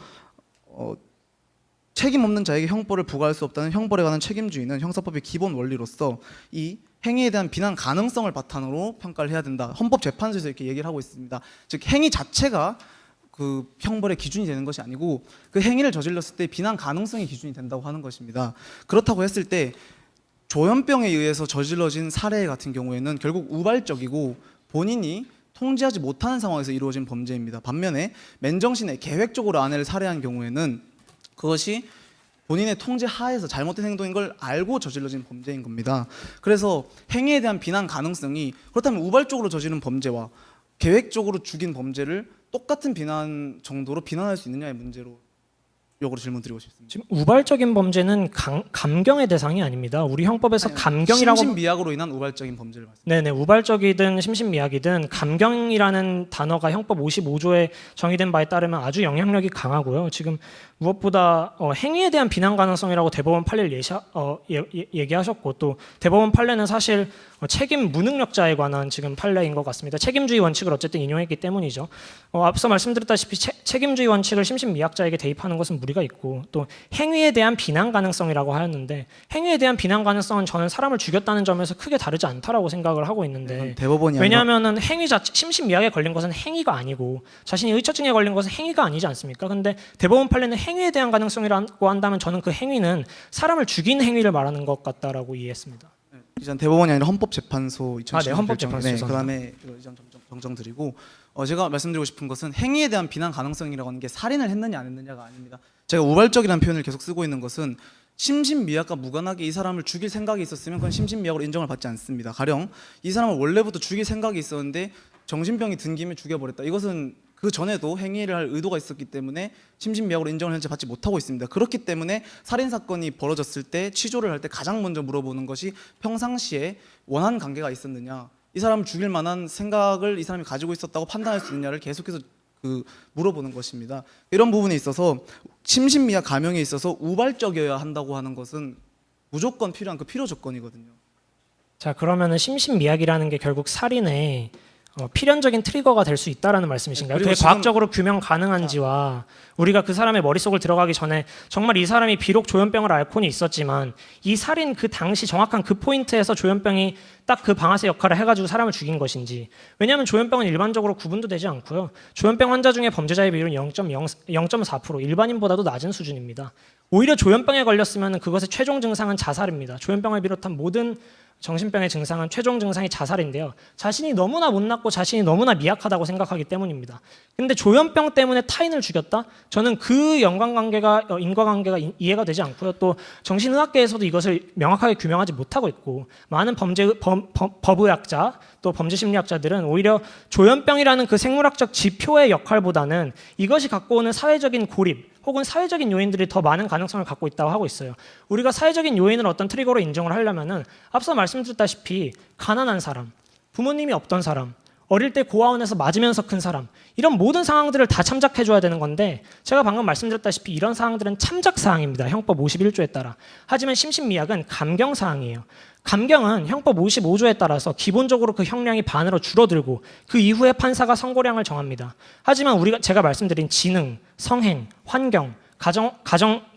책임 없는 자에게 형벌을 부과할 수 없다는 형벌에 관한 책임주의는 형사법의 기본 원리로서 이 행위에 대한 비난 가능성을 바탕으로 평가를 해야 된다. 헌법재판소에서 이렇게 얘기를 하고 있습니다. 즉 행위 자체가 그 형벌의 기준이 되는 것이 아니고 그 행위를 저질렀을 때 비난 가능성이 기준이 된다고 하는 것입니다. 그렇다고 했을 때 조현병에 의해서 저질러진 살해 같은 경우에는 결국 우발적이고 본인이 통제하지 못하는 상황에서 이루어진 범죄입니다. 반면에 맨정신에 계획적으로 아내를 살해한 경우에는 그것이 본인의 통제 하에서 잘못된 행동인 걸 알고 저질러진 범죄인 겁니다. 그래서 행위에 대한 비난 가능성이 그렇다면 우발적으로 저지른 범죄와 계획적으로 죽인 범죄를 똑같은 비난 정도로 비난할 수 있느냐의 문제로 역으로 질문드리고 싶습니다. 지금 우발적인 범죄는 감경의 대상이 아닙니다. 우리 형법에서 감경이라고 심신미약으로 인한 우발적인 범죄를 말씀드립니다. 네네, 우발적이든 심신미약이든 감경이라는 단어가 형법 55조에 정의된 바에 따르면 아주 영향력이 강하고요. 지금 무엇보다 행위에 대한 비난 가능성이라고 대법원 판례를 얘기하셨고, 또 대법원 판례는 사실 책임 무능력자에 관한 지금 판례인 것 같습니다. 책임주의 원칙을 어쨌든 인용했기 때문이죠. 앞서 말씀드렸다시피 책임주의 원칙을 심신미약자에게 대입하는 것은 무리가 있고, 또 행위에 대한 비난 가능성이라고 하였는데, 행위에 대한 비난 가능성은 저는 사람을 죽였다는 점에서 크게 다르지 않다라고 생각을 하고 있는데, 대법원이 왜냐하면은 행위 자체, 심신미약에 걸린 것은 행위가 아니고 자신이 의처증에 걸린 것은 행위가 아니지 않습니까? 근데 대법원 판례는 행위에 대한 가능성이라고 한다면 저는 그 행위는 사람을 죽인 행위를 말하는 것 같다라고 이해했습니다. 이전 대법원이 아니라 헌법재판소 2010 네, 헌법재판소. 네, 그다음에 이전 정정드리고 제가 말씀드리고 싶은 것은 행위에 대한 비난 가능성이라고 하는 게 살인을 했느냐 안 했느냐가 아닙니다. 제가 우발적이라는 표현을 계속 쓰고 있는 것은 심신미약과 무관하게 이 사람을 죽일 생각이 있었으면 그건 심신미약으로 인정을 받지 않습니다. 가령 이 사람을 원래부터 죽일 생각이 있었는데 정신병이 든 김에 죽여버렸다. 이것은 그 전에도 행위를 할 의도가 있었기 때문에 심신미약으로 인정을 현재 받지 못하고 있습니다. 그렇기 때문에 살인 사건이 벌어졌을 때 취조를 할 때 가장 먼저 물어보는 것이 평상시에 원한 관계가 있었느냐, 이 사람을 죽일 만한 생각을 이 사람이 가지고 있었다고 판단할 수 있느냐를 계속해서 물어보는 것입니다. 이런 부분에 있어서 심신미약 감형에 있어서 우발적이어야 한다고 하는 것은 무조건 필요한 그 필요 조건이거든요. 자, 그러면은 심신미약이라는 게 결국 살인의 필연적인 트리거가 될 수 있다라는 말씀이신가요? 그리고 그게 지금 과학적으로 규명 가능한지와 우리가 그 사람의 머릿속을 들어가기 전에 정말 이 사람이 비록 조현병을 앓고는 있었지만 이 살인 그 당시 정확한 그 포인트에서 조현병이 딱 그 방아쇠 역할을 해가지고 사람을 죽인 것인지. 왜냐하면 조현병은 일반적으로 구분도 되지 않고요. 조현병 환자 중에 범죄자의 비율은 0.4%, 일반인보다도 낮은 수준입니다. 오히려 조현병에 걸렸으면 그것의 최종 증상은 자살입니다. 조현병을 비롯한 모든 정신병의 증상은 최종 증상이 자살인데요. 자신이 너무나 못났고 자신이 너무나 미약하다고 생각하기 때문입니다. 근데 조현병 때문에 타인을 죽였다? 저는 그 인과관계가 이해가 되지 않고요. 또 정신의학계에서도 이것을 명확하게 규명하지 못하고 있고, 많은 법의학자 또 범죄심리학자들은 오히려 조현병이라는 그 생물학적 지표의 역할보다는 이것이 갖고 오는 사회적인 고립 혹은 사회적인 요인들이 더 많은 가능성을 갖고 있다고 하고 있어요. 우리가 사회적인 요인을 어떤 트리거로 인정을 하려면은 앞서 말씀드렸다시피 가난한 사람, 부모님이 없던 사람, 어릴 때 고아원에서 맞으면서 큰 사람, 이런 모든 상황들을 다 참작해줘야 되는 건데, 제가 방금 말씀드렸다시피 이런 사항들은 참작 사항입니다. 형법 51조에 따라. 하지만 심신미약은 감경 사항이에요. 감경은 형법 55조에 따라서 기본적으로 그 형량이 반으로 줄어들고 그 이후에 판사가 선고량을 정합니다. 하지만 제가 말씀드린 지능, 성행, 환경, 가정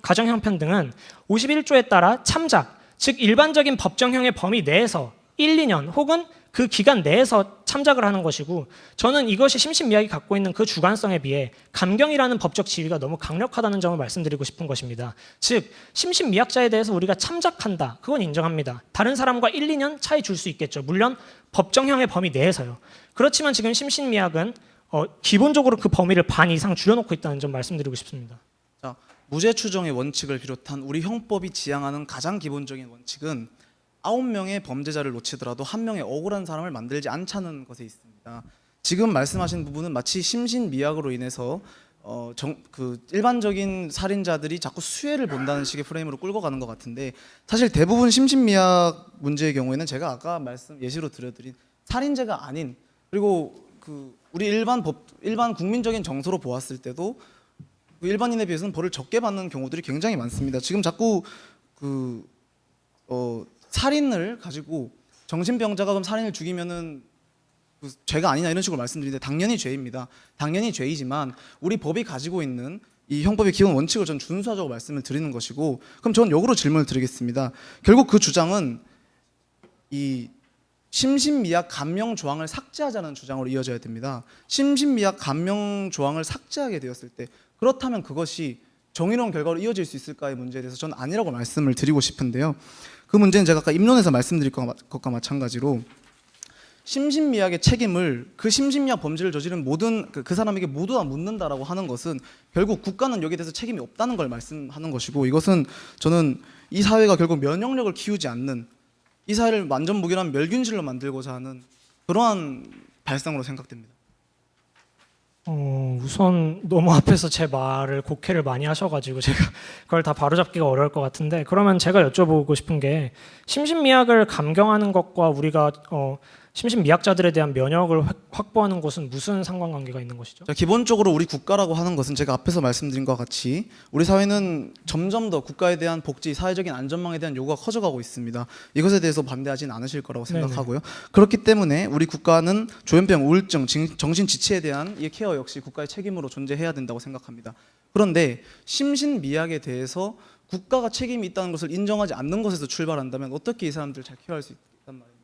형편 등은 51조에 따라 참작, 즉 일반적인 법정형의 범위 내에서 1, 2년 혹은 그 기간 내에서 참작을 하는 것이고, 저는 이것이 심신미약이 갖고 있는 그 주관성에 비해 감경이라는 법적 지위가 너무 강력하다는 점을 말씀드리고 싶은 것입니다. 즉 심신미약자에 대해서 우리가 참작한다, 그건 인정합니다. 다른 사람과 1, 2년 차이 줄 수 있겠죠. 물론 법정형의 범위 내에서요. 그렇지만 지금 심신미약은 기본적으로 그 범위를 반 이상 줄여놓고 있다는 점 말씀드리고 싶습니다. 자, 무죄 추정의 원칙을 비롯한 우리 형법이 지향하는 가장 기본적인 원칙은 9명의 범죄자를 놓치더라도 1명의 억울한 사람을 만들지 않자는 것에 있습니다. 지금 말씀하신 부분은 마치 심신미약으로 인해서 일반적인 살인자들이 자꾸 수혜를 본다는 식의 프레임으로 끌고 가는 것 같은데, 사실 대부분 심신미약 문제의 경우에는 제가 아까 예시로 들려드린 살인죄가 아닌, 그리고 우리 일반 국민적인 정서로 보았을 때도 일반인에 비해서는 벌을 적게 받는 경우들이 굉장히 많습니다. 지금 자꾸 살인을 가지고 정신병자가 그럼 살인을 죽이면은 죄가 아니냐 이런 식으로 말씀드리는데, 당연히 죄입니다. 당연히 죄이지만 우리 법이 가지고 있는 이 형법의 기본 원칙을 전 준수하자고 말씀을 드리는 것이고, 그럼 저는 역으로 질문을 드리겠습니다. 결국 그 주장은 이 심신미약 감명 조항을 삭제하자는 주장으로 이어져야 됩니다. 심신미약 감명 조항을 삭제하게 되었을 때, 그렇다면 그것이 정의로운 결과로 이어질 수 있을까의 문제에 대해서 저는 아니라고 말씀을 드리고 싶은데요. 그 문제는 제가 아까 입론에서 말씀드릴 것과 마찬가지로 심신미약의 책임을 그 심신미약 범죄를 저지른 모든 그 사람에게 모두 다 묻는다라고 하는 것은 결국 국가는 여기에 대해서 책임이 없다는 걸 말씀하는 것이고, 이것은 저는 이 사회가 결국 면역력을 키우지 않는, 이 사회를 완전 무결한 멸균실로 만들고자 하는 그러한 발상으로 생각됩니다. 우선 너무 앞에서 제 말을 곡해를 많이 하셔가지고 제가 그걸 다 바로잡기가 어려울 것 같은데, 그러면 제가 여쭤보고 싶은 게 심신미약을 감경하는 것과 우리가 심신미약자들에 대한 면역을 확보하는 것은 무슨 상관관계가 있는 것이죠? 자, 기본적으로 우리 국가라고 하는 것은 제가 앞에서 말씀드린 것과 같이 우리 사회는 점점 더 국가에 대한 복지, 사회적인 안전망에 대한 요구가 커져가고 있습니다. 이것에 대해서 반대하진 않으실 거라고 생각하고요. 그렇기 때문에 우리 국가는 조현병, 우울증, 정신지체에 대한 이 케어 역시 국가의 책임으로 존재해야 된다고 생각합니다. 그런데 심신미약에 대해서 국가가 책임이 있다는 것을 인정하지 않는 것에서 출발한다면 어떻게 이 사람들을 잘 케어할 수 있단 말입니까?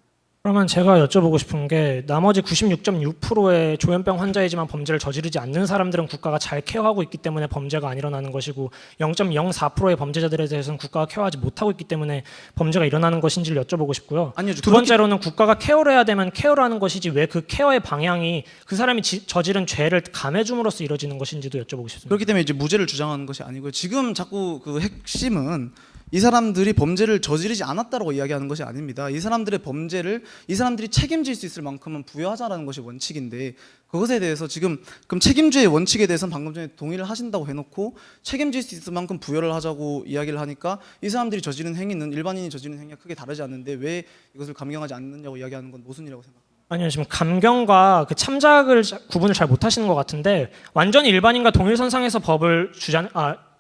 그러면 제가 여쭤보고 싶은 게, 나머지 96.6%의 조현병 환자이지만 범죄를 저지르지 않는 사람들은 국가가 잘 케어하고 있기 때문에 범죄가 안 일어나는 것이고, 0.04%의 범죄자들에 대해서는 국가가 케어하지 못하고 있기 때문에 범죄가 일어나는 것인지를 여쭤보고 싶고요. 아니요, 두 번째로는 국가가 케어를 해야 되면 케어를 하는 것이지 왜 그 케어의 방향이 그 사람이 저지른 죄를 감해줌으로써 이루어지는 것인지도 여쭤보고 싶습니다. 그렇기 때문에 이제 무죄를 주장하는 것이 아니고요. 지금 자꾸 그 핵심은 이 사람들이 범죄를 저지르지 않았다라고 이야기하는 것이 아닙니다. 이 사람들의 범죄를 이 사람들이 책임질 수 있을 만큼은 부여하자라는 것이 원칙인데, 그것에 대해서 지금 그럼 책임주의 원칙에 대해서는 방금 전에 동의를 하신다고 해놓고 책임질 수 있을 만큼 부여를 하자고 이야기를 하니까 이 사람들이 저지른 행위는 일반인이 저지른 행위가 크게 다르지 않는데 왜 이것을 감경하지 않느냐고 이야기하는 건 모순이라고 생각합니다. 아니요, 지금 감경과 그 참작을 구분을 잘 못하시는 것 같은데, 완전히 일반인과 동일선상에서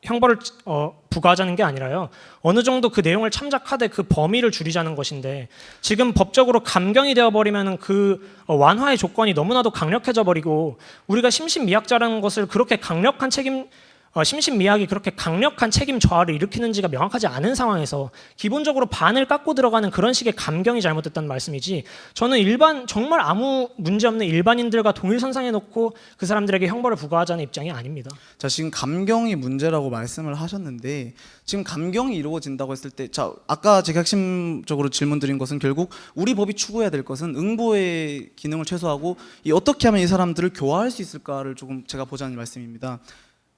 형벌을 부과하자는 게 아니라요, 어느 정도 그 내용을 참작하되 그 범위를 줄이자는 것인데, 지금 법적으로 감경이 되어버리면 그 완화의 조건이 너무나도 강력해져 버리고, 우리가 심신미약자라는 것을 그렇게 강력한 심신미약이 그렇게 강력한 책임 저하를 일으키는지가 명확하지 않은 상황에서 기본적으로 반을 깎고 들어가는 그런 식의 감경이 잘못됐다는 말씀이지, 저는 정말 아무 문제 없는 일반인들과 동일선상에 놓고 그 사람들에게 형벌을 부과하자는 입장이 아닙니다. 자, 지금 감경이 문제라고 말씀을 하셨는데, 지금 감경이 이루어진다고 했을 때, 자, 아까 제가 핵심적으로 질문드린 것은 결국 우리 법이 추구해야 될 것은 응보의 기능을 최소화하고 어떻게 하면 이 사람들을 교화할 수 있을까를 조금 제가 보자는 말씀입니다.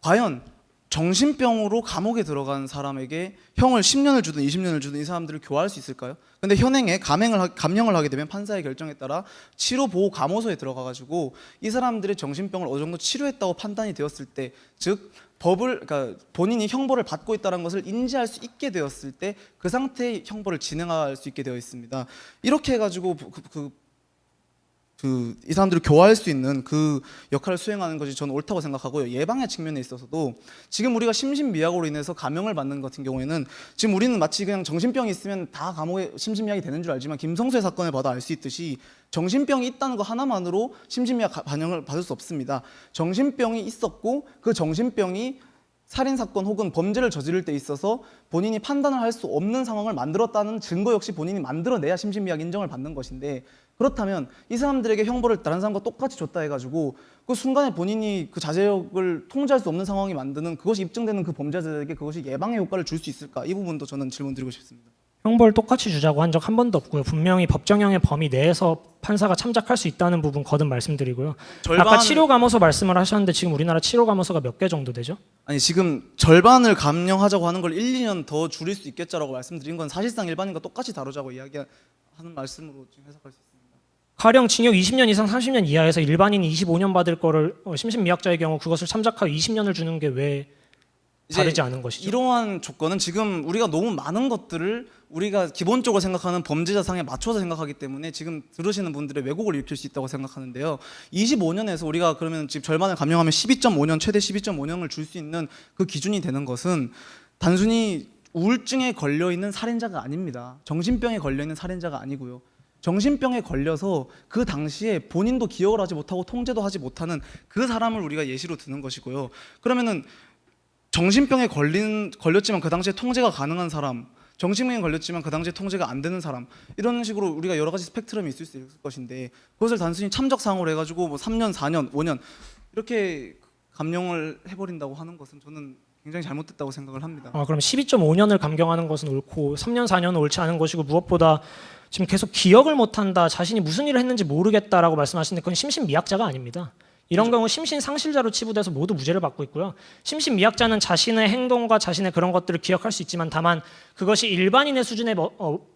과연 정신병으로 감옥에 들어간 사람에게 형을 10년을 주든 20년을 주든 이 사람들을 교화할 수 있을까요? 근데 현행에 감형을 하게 되면 판사의 결정에 따라 치료보호감호소에 들어가가지고 이 사람들의 정신병을 어느 정도 치료했다고 판단이 되었을 때, 즉 그러니까 본인이 형벌을 받고 있다는 것을 인지할 수 있게 되었을 때 그 상태의 형벌을 진행할 수 있게 되어 있습니다. 이렇게 해가지고 이 사람들을 교화할 수 있는 그 역할을 수행하는 것이 저는 옳다고 생각하고요. 예방의 측면에 있어서도 지금 우리가 심신미약으로 인해서 감형을 받는 같은 경우에는 지금 우리는 마치 그냥 정신병이 있으면 다 감옥에 심신미약이 되는 줄 알지만, 김성수의 사건을 봐도 알 수 있듯이 정신병이 있다는 거 하나만으로 심신미약 반영을 받을 수 없습니다. 정신병이 있었고 그 정신병이 살인사건 혹은 범죄를 저지를 때 있어서 본인이 판단을 할 수 없는 상황을 만들었다는 증거 역시 본인이 만들어내야 심신미약 인정을 받는 것인데, 그렇다면 이 사람들에게 형벌을 다른 사람과 똑같이 줬다 해가지고 그 순간에 본인이 그 자제력을 통제할 수 없는 상황이 만드는, 그것이 입증되는 그 범죄자들에게 그것이 예방의 효과를 줄 수 있을까? 이 부분도 저는 질문드리고 싶습니다. 형벌 똑같이 주자고 한 적 한 번도 없고요. 분명히 법정형의 범위 내에서 판사가 참작할 수 있다는 부분 거듭 말씀드리고요. 아까 치료감호소 말씀을 하셨는데 지금 우리나라 치료감호소가 몇 개 정도 되죠? 아니, 지금 절반을 감형하자고 하는 걸 1, 2년 더 줄일 수 있겠자라고 말씀드린 건 사실상 일반인과 똑같이 다루자고 이야기하는 말씀으로 지금 해석할 수 있습니다. 가령 징역 20년 이상 30년 이하에서 일반인이 25년 받을 거를 심신미약자의 경우 그것을 참작하여 20년을 주는 게 왜 다르지 않은 것이죠? 이러한 조건은 지금 우리가 너무 많은 것들을 우리가 기본적으로 생각하는 범죄자 상에 맞춰서 생각하기 때문에 지금 들으시는 분들의 왜곡을 일으킬 수 있다고 생각하는데요. 25년에서 우리가 그러면 지금 절반을 감형하면 12.5년, 최대 12.5년을 줄 수 있는 그 기준이 되는 것은 단순히 우울증에 걸려 있는 살인자가 아닙니다. 정신병에 걸려 있는 살인자가 아니고요. 정신병에 걸려서 그 당시에 본인도 기억을 하지 못하고 통제도 하지 못하는 그 사람을 우리가 예시로 드는 것이고요. 그러면은 정신병에 걸렸지만 그 당시에 통제가 가능한 사람, 정신병에 걸렸지만 그 당시에 통제가 안 되는 사람, 이런 식으로 우리가 여러 가지 스펙트럼이 있을 수 있을 것인데, 그것을 단순히 참작상으로 해가지고 뭐 3년, 4년, 5년 이렇게 감형을 해버린다고 하는 것은 저는 굉장히 잘못됐다고 생각을 합니다. 그럼 12.5년을 감경하는 것은 옳고 3년, 4년은 옳지 않은 것이고, 무엇보다 지금 계속 기억을 못한다, 자신이 무슨 일을 했는지 모르겠다라고 말씀하시는데 그건 심신미약자가 아닙니다. 이런 경우 심신상실자로 치부돼서 모두 무죄를 받고 있고요. 심신미약자는 자신의 행동과 자신의 그런 것들을 기억할 수 있지만 다만 그것이 일반인의 수준에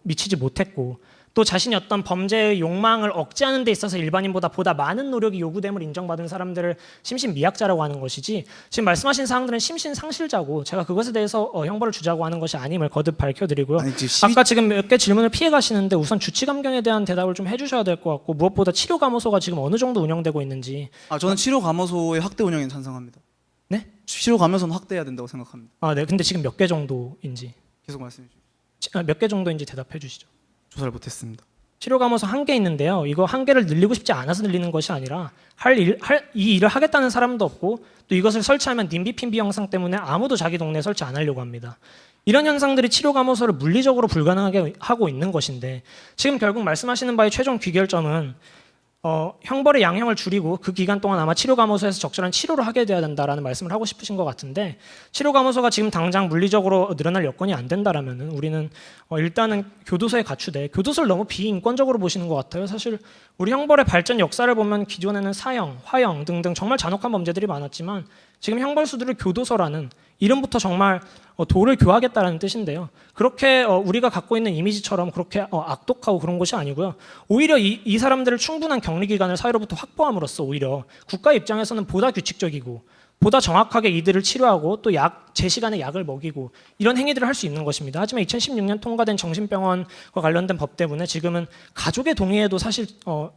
미치지 못했고, 또 자신이 어떤 범죄의 욕망을 억제하는 데 있어서 일반인보다 보다 많은 노력이 요구됨을 인정받은 사람들을 심신미약자라고 하는 것이지, 지금 말씀하신 사항들은 심신상실자고 제가 그것에 대해서 형벌을 주자고 하는 것이 아님을 거듭 밝혀드리고요. 아니, 아까 지금 몇 개 질문을 피해 가시는데 우선 주치감경에 대한 대답을 좀 해주셔야 될 것 같고, 무엇보다 치료감호소가 지금 어느 정도 운영되고 있는지. 저는 치료감호소의 확대 운영에 찬성합니다. 네? 치료감호소는 확대해야 된다고 생각합니다. 네. 근데 지금 몇 개 정도인지, 계속 말씀해 주시죠. 몇 개 정도인지 대답해 주시죠. 조사를 못했습니다. 치료감호소 1개 있는데요. 이거 1개를 늘리고 싶지 않아서 늘리는 것이 아니라 이 일을 하겠다는 사람도 없고, 또 이것을 설치하면 님비 핀비 영상 때문에 아무도 자기 동네에 설치 안 하려고 합니다. 이런 현상들이 치료감호소를 물리적으로 불가능하게 하고 있는 것인데, 지금 결국 말씀하시는 바의 최종 귀결점은 형벌의 양형을 줄이고 그 기간 동안 아마 치료감호소에서 적절한 치료를 하게 돼야 된다라는 말씀을 하고 싶으신 것 같은데, 치료감호소가 지금 당장 물리적으로 늘어날 여건이 안 된다라면은 우리는 일단은 교도소에 갖추되, 교도소를 너무 비인권적으로 보시는 것 같아요. 사실 우리 형벌의 발전 역사를 보면 기존에는 사형, 화형 등등 정말 잔혹한 범죄들이 많았지만, 지금 형벌수들을 교도소라는 이름부터 정말 도를 교하겠다라는 뜻인데요. 그렇게 우리가 갖고 있는 이미지처럼 그렇게 악독하고 그런 것이 아니고요. 오히려 이 사람들을 충분한 격리 기간을 사회로부터 확보함으로써 오히려 국가 입장에서는 보다 규칙적이고 보다 정확하게 이들을 치료하고 또 제 시간에 약을 먹이고 이런 행위들을 할 수 있는 것입니다. 하지만 2016년 통과된 정신병원과 관련된 법 때문에 지금은 가족의 동의에도 사실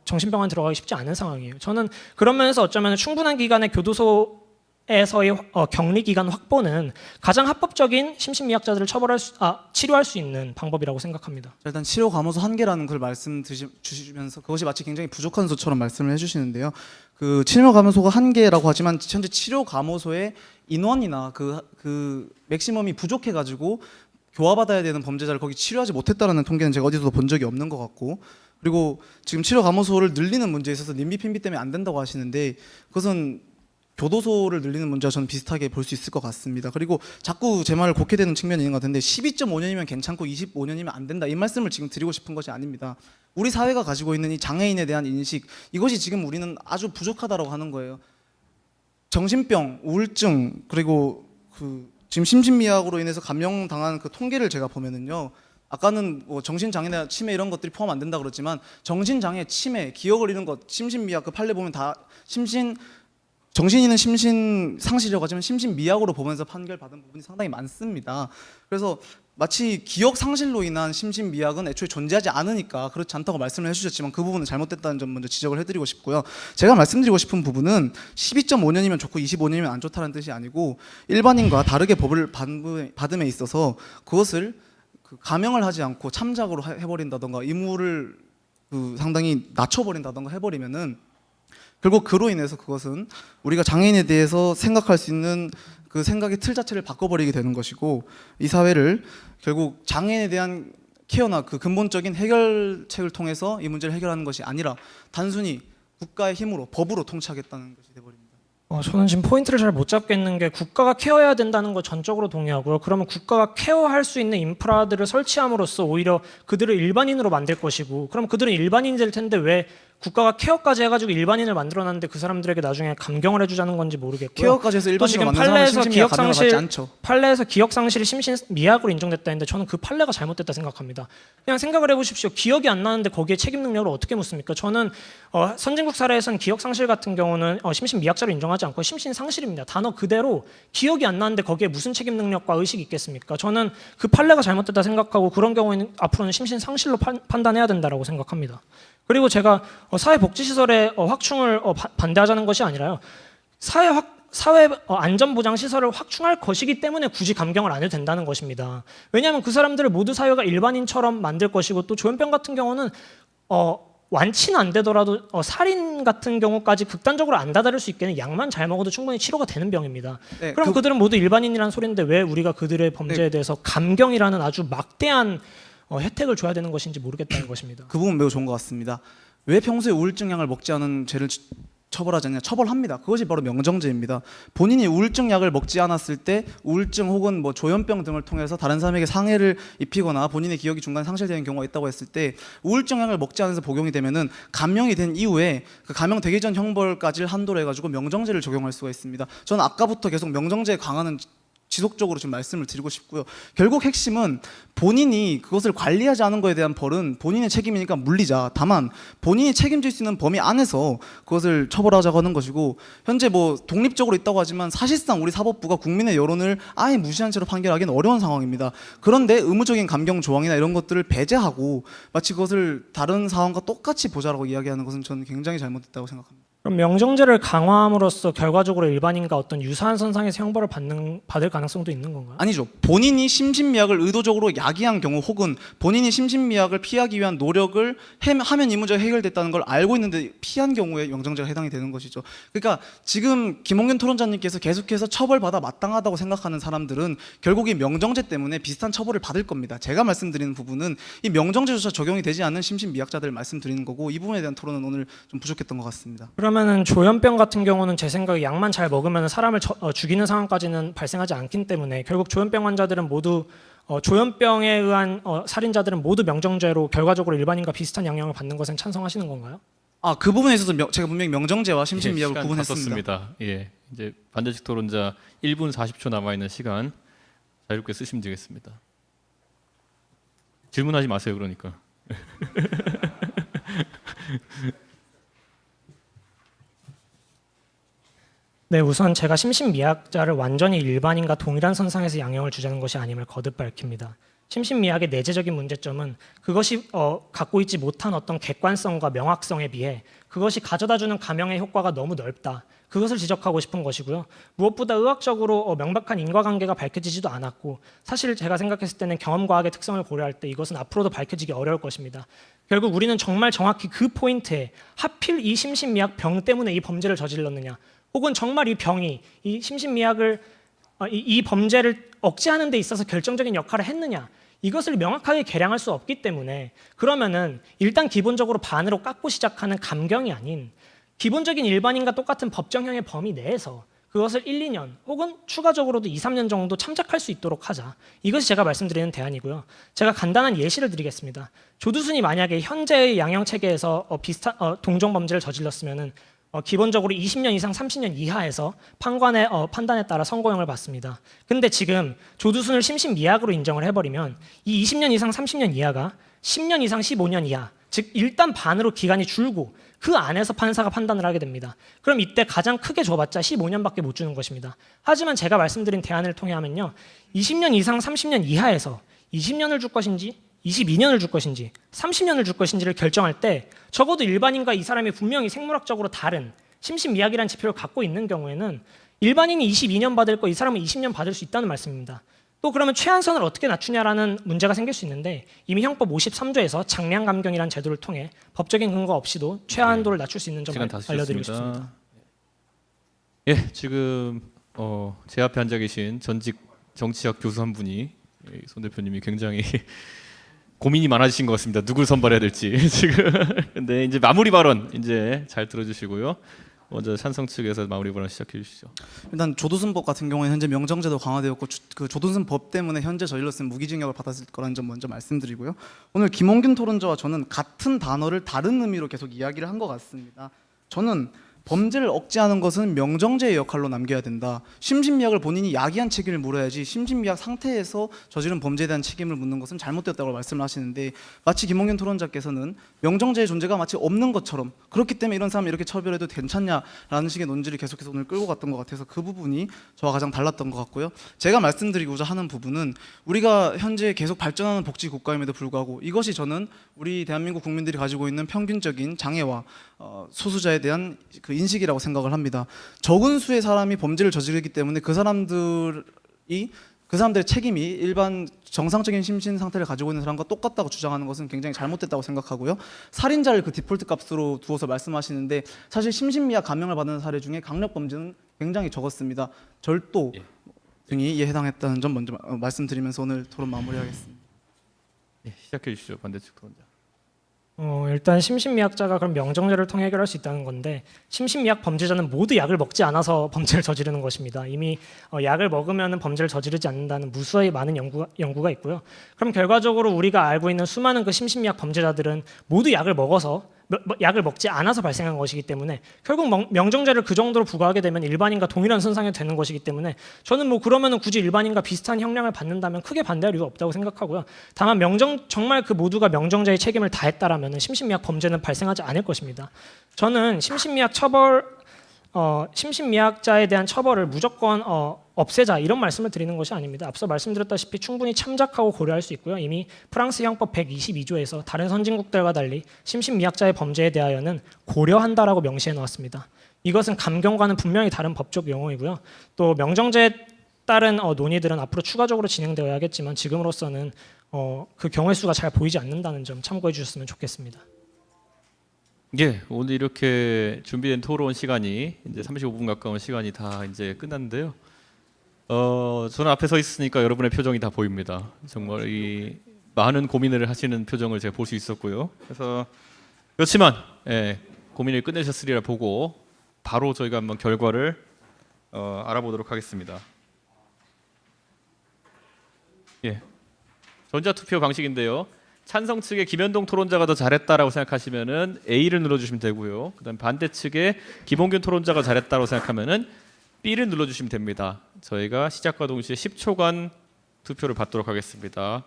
정신병원 들어가기 쉽지 않은 상황이에요. 저는 그런 면에서 어쩌면 충분한 기간의 교도소에서의 격리 기간 확보는 가장 합법적인 심신미약자들을 치료할 수 있는 방법이라고 생각합니다. 일단 치료감호소 1개라는 걸 말씀 주시면서 그것이 마치 굉장히 부족한 수처럼 말씀을 해주시는데요. 그 치료감호소가 1개라고 하지만 현재 치료감호소의 인원이나 그 맥시멈이 부족해가지고 교화받아야 되는 범죄자를 거기 치료하지 못했다라는 통계는 제가 어디서도 본 적이 없는 것 같고, 그리고 지금 치료감호소를 늘리는 문제에 있어서 님비 핀비 때문에 안 된다고 하시는데, 그것은 교도소를 늘리는 문제와 저는 비슷하게 볼 수 있을 것 같습니다. 그리고 자꾸 제 말을 곡해되는 측면이 있는 것 같은데, 12.5년이면 괜찮고 25년이면 안 된다, 이 말씀을 지금 드리고 싶은 것이 아닙니다. 우리 사회가 가지고 있는 이 장애인에 대한 인식, 이것이 지금 우리는 아주 부족하다고 하는 거예요. 정신병, 우울증, 그리고 지금 심신미약으로 인해서 감염당한 그 통계를 제가 보면은요, 아까는 뭐 정신장애나 치매 이런 것들이 포함 안 된다 그랬지만, 정신장애, 치매, 기억을 잃은 것, 심신미약 그 판례 보면 다 정신이는 심신 상실이라고 하지만 심신미약으로 보면서 판결받은 부분이 상당히 많습니다. 그래서 마치 기억 상실로 인한 심신미약은 애초에 존재하지 않으니까 그렇지 않다고 말씀을 해주셨지만, 그 부분은 잘못됐다는 점 먼저 지적을 해드리고 싶고요. 제가 말씀드리고 싶은 부분은 12.5년이면 좋고 25년이면 안 좋다는 뜻이 아니고, 일반인과 다르게 법을 받음에 있어서 그것을 감형을 하지 않고 참작으로 해버린다던가 의무를 상당히 낮춰버린다던가 해버리면은 결국 그로 인해서 그것은 우리가 장애인에 대해서 생각할 수 있는 그 생각의 틀 자체를 바꿔버리게 되는 것이고, 이 사회를 결국 장애인에 대한 케어나 그 근본적인 해결책을 통해서 이 문제를 해결하는 것이 아니라 단순히 국가의 힘으로 법으로 통치하겠다는 것이 되어버립니다. 저는 지금 포인트를 잘 못 잡겠는 게, 국가가 케어해야 된다는 거 전적으로 동의하고요. 그러면 국가가 케어할 수 있는 인프라들을 설치함으로써 오히려 그들을 일반인으로 만들 것이고, 그럼 그들은 일반인이 될 텐데 왜 국가가 케어까지 해가지고 일반인을 만들어놨는데 그 사람들에게 나중에 감경을 해주자는 건지 모르겠고요. 케어까지 해서 또 일반인으로 지금 만든 사람은 심신미약 감형을 받지 않죠. 판례에서 기억상실이 심신미약으로 인정됐다 했는데, 저는 그 판례가 잘못됐다 생각합니다. 그냥 생각을 해보십시오. 기억이 안 나는데 거기에 책임 능력을 어떻게 묻습니까? 저는 선진국 사례에서는 기억상실 같은 경우는 심신미약자로 인정하지 않고 심신상실입니다. 단어 그대로 기억이 안 나는데 거기에 무슨 책임 능력과 의식이 있겠습니까? 저는 그 판례가 잘못됐다 생각하고, 그런 경우에는 앞으로는 심신상실로 판단해야 된다고 생각합니다. 그리고 제가 사회복지시설의 확충을 반대하자는 것이 아니라요, 사회 안전보장 시설을 확충할 것이기 때문에 굳이 감경을 안 해도 된다는 것입니다. 왜냐하면 그 사람들을 모두 사회가 일반인처럼 만들 것이고, 또 조현병 같은 경우는 완치는 안 되더라도 살인 같은 경우까지 극단적으로 안 다다를 수 있게는 약만 잘 먹어도 충분히 치료가 되는 병입니다. 네, 그럼 그들은 모두 일반인이라는 소리인데 왜 우리가 그들의 범죄에 대해서 감경이라는 아주 막대한 혜택을 줘야 되는 것인지 모르겠다는 것입니다. 그 부분 매우 좋은 것 같습니다. 왜 평소에 우울증 약을 먹지 않은 죄를 처벌하지 않냐? 처벌합니다. 그것이 바로 명정죄입니다. 본인이 우울증 약을 먹지 않았을 때 우울증 혹은 뭐 조현병 등을 통해서 다른 사람에게 상해를 입히거나 본인의 기억이 중간에 상실되는 경우가 있다고 했을 때, 우울증 약을 먹지 않아서 복용이 되면은 감형이 된 이후에 그 감형되기 전 형벌까지를 한도로 해가지고 명정죄를 적용할 수가 있습니다. 저는 아까부터 계속 명정죄에 강화는 지속적으로 지금 말씀을 드리고 싶고요. 결국 핵심은 본인이 그것을 관리하지 않은 것에 대한 벌은 본인의 책임이니까 물리자. 다만 본인이 책임질 수 있는 범위 안에서 그것을 처벌하자고 하는 것이고, 현재 뭐 독립적으로 있다고 하지만 사실상 우리 사법부가 국민의 여론을 아예 무시한 채로 판결하기는 어려운 상황입니다. 그런데 의무적인 감경 조항이나 이런 것들을 배제하고 마치 그것을 다른 사안과 똑같이 보자라고 이야기하는 것은 저는 굉장히 잘못됐다고 생각합니다. 그럼 명정제를 강화함으로써 결과적으로 일반인과 어떤 유사한 선상에서 형벌을 받을 가능성도 있는 건가요? 아니죠. 본인이 심신미약을 의도적으로 야기한 경우, 혹은 본인이 심신미약을 피하기 위한 노력을 하면 이 문제가 해결됐다는 걸 알고 있는데 피한 경우에 명정제가 해당이 되는 것이죠. 그러니까 지금 김홍균 토론자님께서 계속해서 처벌받아 마땅하다고 생각하는 사람들은 결국 이 명정제 때문에 비슷한 처벌을 받을 겁니다. 제가 말씀드리는 부분은 이 명정제조차 적용이 되지 않는 심신미약자들을 말씀드리는 거고, 이 부분에 대한 토론은 오늘 좀 부족했던 것 같습니다. 그러면은 조현병 같은 경우는 제 생각에 약만 잘 먹으면 사람을 죽이는 상황까지는 발생하지 않기 때문에 결국 조현병 환자들은 모두 조현병에 의한 살인자들은 모두 명정죄로 결과적으로 일반인과 비슷한 영향을 받는 것은 찬성하시는 건가요? 그 부분에 있어서 제가 분명히 명정제와 심신미약을 시간 구분했습니다. 다 썼습니다. 예, 이제 반대측 토론자 1분 40초 남아 있는 시간 자유롭게 쓰시면 되겠습니다. 질문하지 마세요. 그러니까. 네, 우선 제가 심신미약자를 완전히 일반인과 동일한 선상에서 양형을 주자는 것이 아님을 거듭 밝힙니다. 심신미약의 내재적인 문제점은 그것이 갖고 있지 못한 어떤 객관성과 명확성에 비해 그것이 가져다주는 감형의 효과가 너무 넓다. 그것을 지적하고 싶은 것이고요. 무엇보다 의학적으로 명백한 인과관계가 밝혀지지도 않았고, 사실 제가 생각했을 때는 경험과학의 특성을 고려할 때 이것은 앞으로도 밝혀지기 어려울 것입니다. 결국 우리는 정말 정확히 그 포인트에 하필 이 심신미약 병 때문에 이 범죄를 저질렀느냐, 혹은 정말 이 병이 이 심신미약을 이 범죄를 억제하는 데 있어서 결정적인 역할을 했느냐, 이것을 명확하게 계량할 수 없기 때문에, 그러면은 일단 기본적으로 반으로 깎고 시작하는 감경이 아닌 기본적인 일반인과 똑같은 법정형의 범위 내에서 그것을 1, 2년 혹은 추가적으로도 2, 3년 정도 참작할 수 있도록 하자. 이것이 제가 말씀드리는 대안이고요. 제가 간단한 예시를 드리겠습니다. 조두순이 만약에 현재의 양형 체계에서 비슷한 동종 범죄를 저질렀으면은 기본적으로 20년 이상 30년 이하에서 판관의 판단에 따라 선고형을 받습니다. 근데 지금 조두순을 심신미약으로 인정을 해버리면 이 20년 이상 30년 이하가 10년 이상 15년 이하, 즉 일단 반으로 기간이 줄고 그 안에서 판사가 판단을 하게 됩니다. 그럼 이때 가장 크게 줘봤자 15년밖에 못 주는 것입니다. 하지만 제가 말씀드린 대안을 통해 하면요, 20년 이상 30년 이하에서 20년을 줄 것인지 22년을 줄 것인지 30년을 줄 것인지를 결정할 때 적어도 일반인과 이 사람이 분명히 생물학적으로 다른 심신미약이라는 지표를 갖고 있는 경우에는 일반인이 22년 받을 거 이 사람은 20년 받을 수 있다는 말씀입니다. 또 그러면 최한선을 어떻게 낮추냐라는 문제가 생길 수 있는데, 이미 형법 53조에서 장량감경이라는 제도를 통해 법적인 근거 없이도 최하한도를 낮출 수 있는 점 알려드리고 싶습니다. 예, 지금 제 앞에 앉아 계신 전직 정치학 교수 한 분이, 손 대표님이 굉장히 고민이 많아지신 것 같습니다. 누굴 선발해야 될지 지금. 근데 이제 마무리 발언 이제 잘 들어주시고요. 먼저 찬성 측에서 마무리 발언 시작해 주시죠. 일단 조두순법 같은 경우에는 현재 명정제도 강화되었고, 그 조두순법 때문에 현재 저질렀으면 무기징역을 받았을 거라는 점 먼저 말씀드리고요. 오늘 김홍균 토론자와 저는 같은 단어를 다른 의미로 계속 이야기를 한 것 같습니다. 저는 범죄를 억제하는 것은 명정제의 역할로 남겨야 된다. 심신미약을 본인이 야기한 책임을 물어야지 심신미약 상태에서 저지른 범죄에 대한 책임을 묻는 것은 잘못됐다고 말씀을 하시는데, 마치 김홍균 토론자께서는 명정제의 존재가 마치 없는 것처럼, 그렇기 때문에 이런 사람 이렇게 처벌해도 괜찮냐라는 식의 논지를 계속해서 오늘 끌고 갔던 것 같아서 그 부분이 저와 가장 달랐던 것 같고요. 제가 말씀드리고자 하는 부분은 우리가 현재 계속 발전하는 복지 국가임에도 불구하고 이것이 저는 우리 대한민국 국민들이 가지고 있는 평균적인 장애와 소수자에 대한 그 인식이라고 생각을 합니다. 적은 수의 사람이 범죄를 저지르기 때문에 그 사람들의 책임이 일반 정상적인 심신 상태를 가지고 있는 사람과 똑같다고 주장하는 것은 굉장히 잘못됐다고 생각하고요. 살인자를 그 디폴트 값으로 두어서 말씀하시는데, 사실 심신미약 감형을 받는 사례 중에 강력 범죄는 굉장히 적었습니다. 절도 등이 이에 해당했다는 점 먼저 말씀드리면서 오늘 토론 마무리하겠습니다. 예, 시작해 주시죠. 반대측 토론자. 일단 심신미약자가 그럼 명정제를 통해 해결할 수 있다는 건데, 심신미약 범죄자는 모두 약을 먹지 않아서 범죄를 저지르는 것입니다. 이미 약을 먹으면 범죄를 저지르지 않는다는 무수히 많은 연구가 있고요. 그럼 결과적으로 우리가 알고 있는 수많은 그 심신미약 범죄자들은 모두 약을 먹어서 약을 먹지 않아서 발생한 것이기 때문에 결국 명정제를 그 정도로 부과하게 되면 일반인과 동일한 선상이 되는 것이기 때문에 저는 뭐 그러면은 굳이 일반인과 비슷한 형량을 받는다면 크게 반대할 이유가 없다고 생각하고요. 다만 정말 그 모두가 명정제의 책임을 다했다라면은 심신미약 범죄는 발생하지 않을 것입니다. 저는 심신미약자에 대한 처벌을 무조건 없애자 이런 말씀을 드리는 것이 아닙니다. 앞서 말씀드렸다시피 충분히 참작하고 고려할 수 있고요. 이미 프랑스 형법 122조에서 다른 선진국들과 달리 심신미약자의 범죄에 대하여는 고려한다라고 명시해 놓았습니다. 이것은 감경과는 분명히 다른 법적 용어이고요. 또 명정제에 따른 논의들은 앞으로 추가적으로 진행되어야겠지만 지금으로서는 그 경우의 수가 잘 보이지 않는다는 점 참고해 주셨으면 좋겠습니다. 예, 오늘 이렇게 준비된 토론 시간이 이제 35분 가까운 시간이 다 이제 끝났는데요. 저는 앞에 서 있으니까 여러분의 표정이 다 보입니다. 정말 이 많은 고민을 하시는 표정을 제가 볼 수 있었고요. 그래서 그렇지만 고민을 끝내셨으리라 보고 바로 저희가 한번 결과를 알아보도록 하겠습니다. 예, 전자투표 방식인데요. 찬성 측의 김현동 토론자가 더 잘했다라고 생각하시면은 A를 눌러주시면 되고요. 그다음 반대 측의 김홍균 토론자가 잘했다고 생각하면은 B를 눌러주시면 됩니다. 저희가 시작과 동시에 10초간 투표를 받도록 하겠습니다.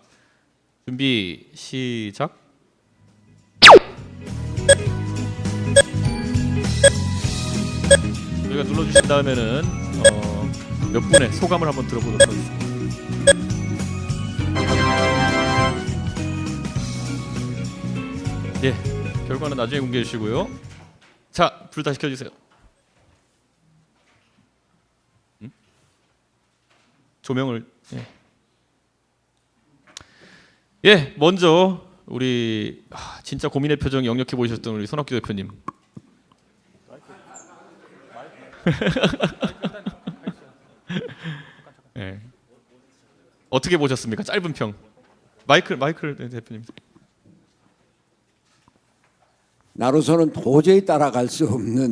준비 시작. 저희가 눌러주신 다음에는 몇 분의 소감을 한번 들어보도록 하겠습니다. 예, 결과는 나중에 공개해 주시고요. 자, 불 다시 켜주세요. 조명을 먼저 우리 진짜 고민의 표정이 역력해 보이셨던 우리 손학규 대표님. 예. 어떻게 보셨습니까? 짧은 평. 마이크를 대표님. 나로서는 도저히 따라갈 수 없는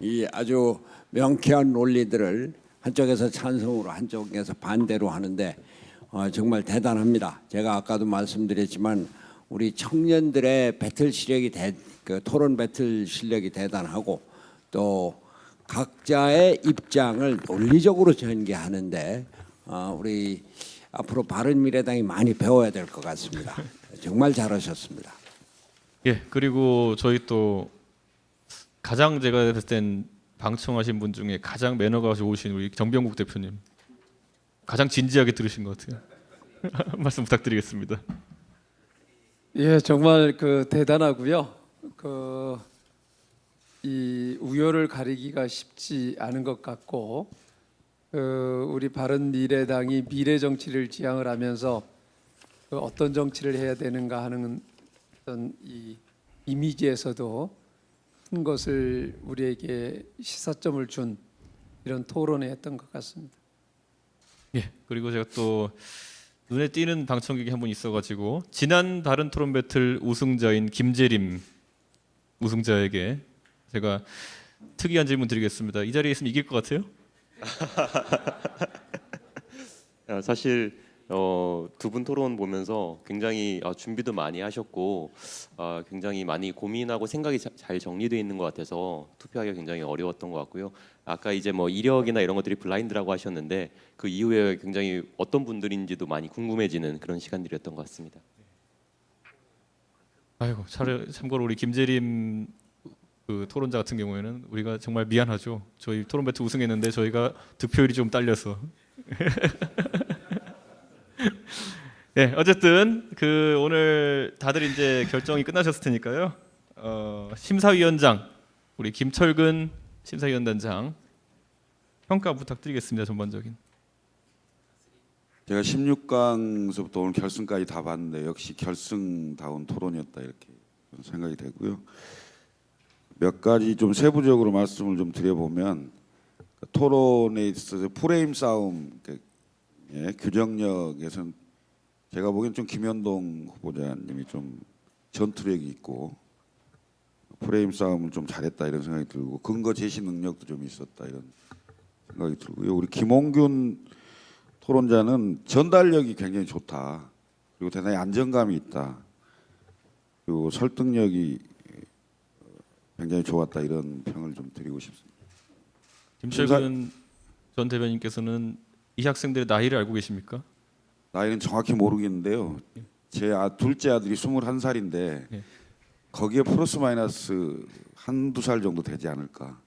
이 아주 명쾌한 논리들을 한쪽에서 찬성으로 한쪽에서 반대로 하는데 정말 대단합니다. 제가 아까도 말씀드렸지만 우리 청년들의 배틀 실력이 그 토론 배틀 실력이 대단하고 또 각자의 입장을 논리적으로 전개하는데 우리 앞으로 바른미래당이 많이 배워야 될 것 같습니다. 정말 잘하셨습니다. 예, 그리고 저희 또 가장 제가 봤을 땐 방청하신 분 중에 가장 매너가 좋으신 우리 정병국 대표님, 가장 진지하게 들으신 것 같아요. 말씀 부탁드리겠습니다. 예, 정말 대단하고요. 이 우열을 가리기가 쉽지 않은 것 같고, 우리 바른미래당이 미래 정치를 지향을 하면서 어떤 정치를 해야 되는가 하는 어떤 이 이미지에서도 큰 것을 우리에게 시사점을 준 이런 토론회였던 것 같습니다. 예, 그리고 제가 또 눈에 띄는 방청객이 한 분 있어가지고 지난 바른 토론 배틀 우승자인 김재림 우승자에게 제가 특이한 질문 드리겠습니다. 이 자리에 있으면 이길 것 같아요? 사실 두 분 토론 보면서 굉장히 준비도 많이 하셨고 굉장히 많이 고민하고 생각이 잘 정리되어 있는 것 같아서 투표하기가 굉장히 어려웠던 것 같고요. 아까 이제 뭐 이력이나 이런 것들이 블라인드라고 하셨는데 그 이후에 굉장히 어떤 분들인지도 많이 궁금해지는 그런 시간들이었던 것 같습니다. 아이고, 참고로 우리 김재림 그 토론자 같은 경우에는 우리가 정말 미안하죠. 저희 토론 배틀 우승했는데 저희가 득표율이 좀 딸려서. 네, 어쨌든 오늘 다들 이제 결정이 끝나셨을 테니까요. 심사위원장 우리 김철근 심사위원단장 평가 부탁드리겠습니다. 전반적인. 제가 16강서부터 오늘 결승까지 다 봤는데 역시 결승다운 토론이었다 이렇게 생각이 되고요. 몇 가지 좀 세부적으로 말씀을 좀 드려보면 토론에 있어서 프레임 싸움 규정력에서는 제가 보기엔 좀 김현동 후보자님이 좀 전투력이 있고 프레임 싸움을 좀 잘했다 이런 생각이 들고 근거 제시 능력도 좀 있었다 이런 생각이 들고요. 우리 김홍균 토론자는 전달력이 굉장히 좋다. 그리고 대단히 안정감이 있다. 그리고 설득력이 굉장히 좋았다 이런 평을 좀 드리고 싶습니다. 김철근 전 대변인께서는 이 학생들의 나이를 알고 계십니까? 나이는 정확히 모르겠는데요. 제 둘째 아들이 21살인데 예. 거기에 플러스 마이너스 한두 살 정도 되지 않을까.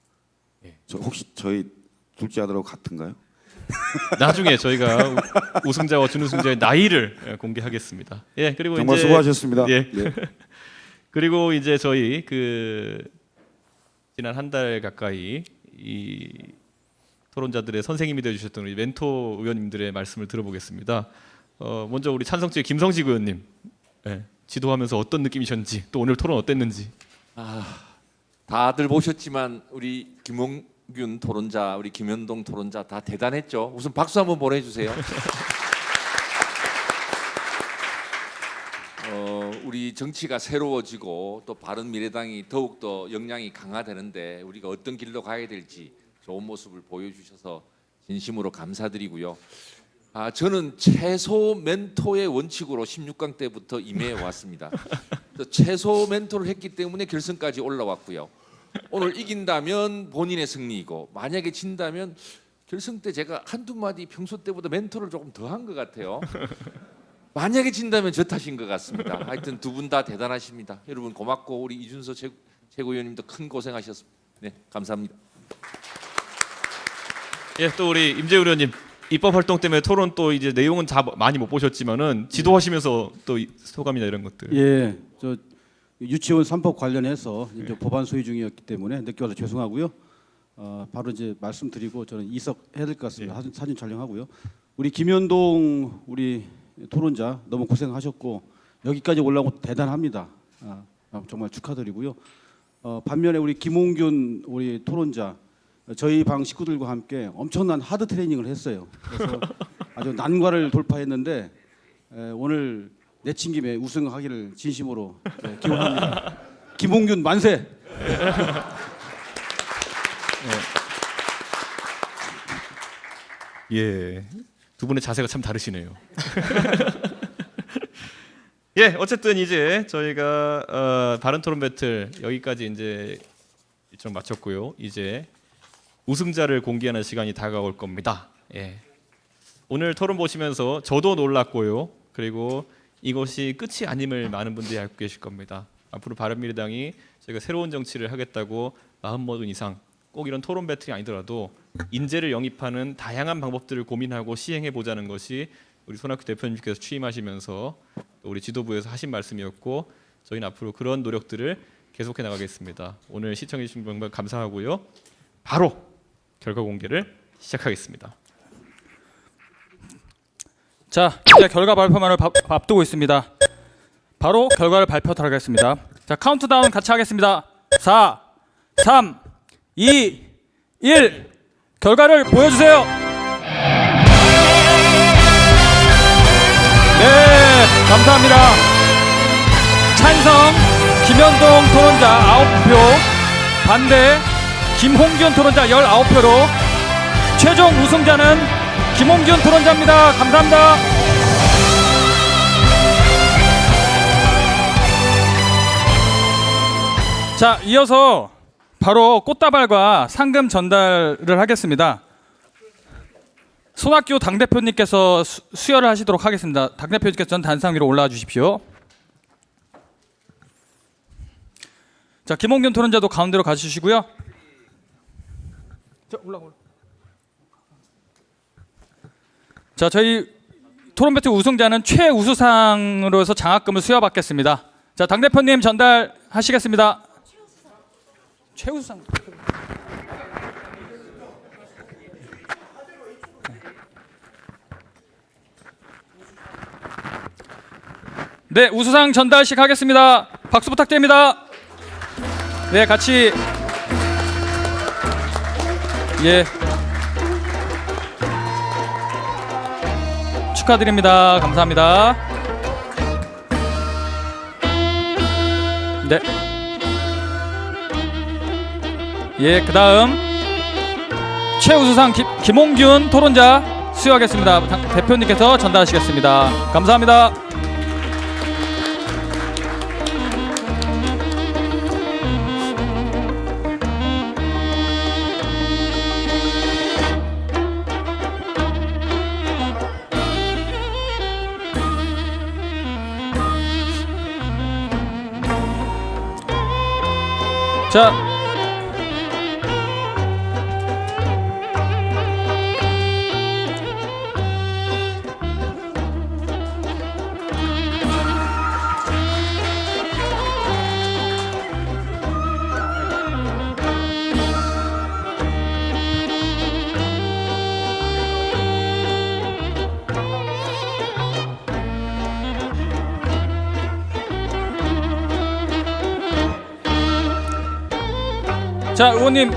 예. 저 혹시 저희 둘째 아들하고 같은가요? 나중에 저희가 우승자와 준우승자의 나이를 공개하겠습니다. 예, 그리고 정말 이제 수고하셨습니다. 예. 네. 그리고 이제 저희 지난 한 달 가까이 이 토론자들의 선생님이 되어 주셨던 우리 멘토 의원님들의 말씀을 들어보겠습니다. 먼저 우리 찬성지의 김성식 의원님, 예, 지도하면서 어떤 느낌이셨는지, 또 오늘 토론 어땠는지. 다들 보셨지만 우리 김홍균 토론자, 우리 김현동 토론자 다 대단했죠. 우선 박수 한번 보내주세요. 우리 정치가 새로워지고 또 바른미래당이 더욱더 역량이 강화되는데 우리가 어떤 길로 가야 될지 좋은 모습을 보여주셔서 진심으로 감사드리고요. 저는 최소 멘토의 원칙으로 16강 때부터 임해 왔습니다. 최소 멘토를 했기 때문에 결승까지 올라왔고요. 오늘 이긴다면 본인의 승리이고 만약에 진다면 결승 때 제가 한두 마디 평소 때보다 멘토를 조금 더 한 것 같아요. 만약에 진다면 저 탓인 것 같습니다. 하여튼 두 분 다 대단하십니다. 여러분 고맙고 우리 이준서 최고위원님도 큰 고생하셨습니다. 네, 감사합니다. 예, 또 우리 임재우 의원님 입법 활동 때문에 토론 또 이제 내용은 다 많이 못 보셨지만은 지도하시면서 또 소감이나 이런 것들. 예, 저 유치원 3법 관련해서 이제 법안 소위 중이었기 때문에 늦게 와서 죄송하고요. 바로 이제 말씀드리고 저는 이석해야 될 것 같습니다. 사진 촬영하고요. 우리 김현동 우리 토론자 너무 고생하셨고 여기까지 올라온 거 대단합니다. 정말 축하드리고요. 반면에 우리 김홍균 우리 토론자 저희 방 식구들과 함께 엄청난 하드 트레이닝을 했어요. 그래서 아주 난관을 돌파했는데 오늘 내친 김에 우승하기를 진심으로 기원합니다. 김홍균 만세! 예, 두 분의 자세가 참 다르시네요. 예, 어쨌든 이제 저희가 바른 토론 배틀 여기까지 이제 일정 마쳤고요. 이제 우승자를 공개하는 시간이 다가올 겁니다. 예. 오늘 토론 보시면서 저도 놀랐고요. 그리고 이것이 끝이 아님을 많은 분들이 알고 계실 겁니다. 앞으로 바른미래당이 저희가 새로운 정치를 하겠다고 마음먹은 이상 꼭 이런 토론 배틀이 아니더라도 인재를 영입하는 다양한 방법들을 고민하고 시행해 보자는 것이 우리 손학규 대표님께서 취임하시면서 또 우리 지도부에서 하신 말씀이었고 저희는 앞으로 그런 노력들을 계속해 나가겠습니다. 오늘 시청해 주신 분들 감사하고요. 바로 결과 공개를 시작하겠습니다. 자, 이제 결과 발표만을 앞두고 있습니다. 바로 결과를 발표하도록 하겠습니다. 자, 카운트다운 같이 하겠습니다. 4, 3, 2, 1. 결과를 보여주세요. 네, 감사합니다. 찬성 김현동 토론자 9표, 반대 김홍균 토론자 19표로 최종 우승자는 김홍균 토론자입니다. 감사합니다. 자, 이어서 바로 꽃다발과 상금 전달을 하겠습니다. 손학규 당대표님께서 수여를 하시도록 하겠습니다. 당대표님께서는 단상 위로 올라와 주십시오. 자, 김홍균 토론자도 가운데로 가주시고요. 자, 저희 토론 배틀 우승자는 최우수상으로서 장학금을 수여받겠습니다. 자, 당대표님 전달하시겠습니다. 최우수상. 네, 우수상 전달식 하겠습니다. 박수 부탁드립니다. 네, 같이. 예. 축하드립니다. 감사합니다. 네. 예, 그다음 최우수상 김홍균 토론자 수여하겠습니다. 대표님께서 전달하시겠습니다. 감사합니다. 자, 자, 의원님,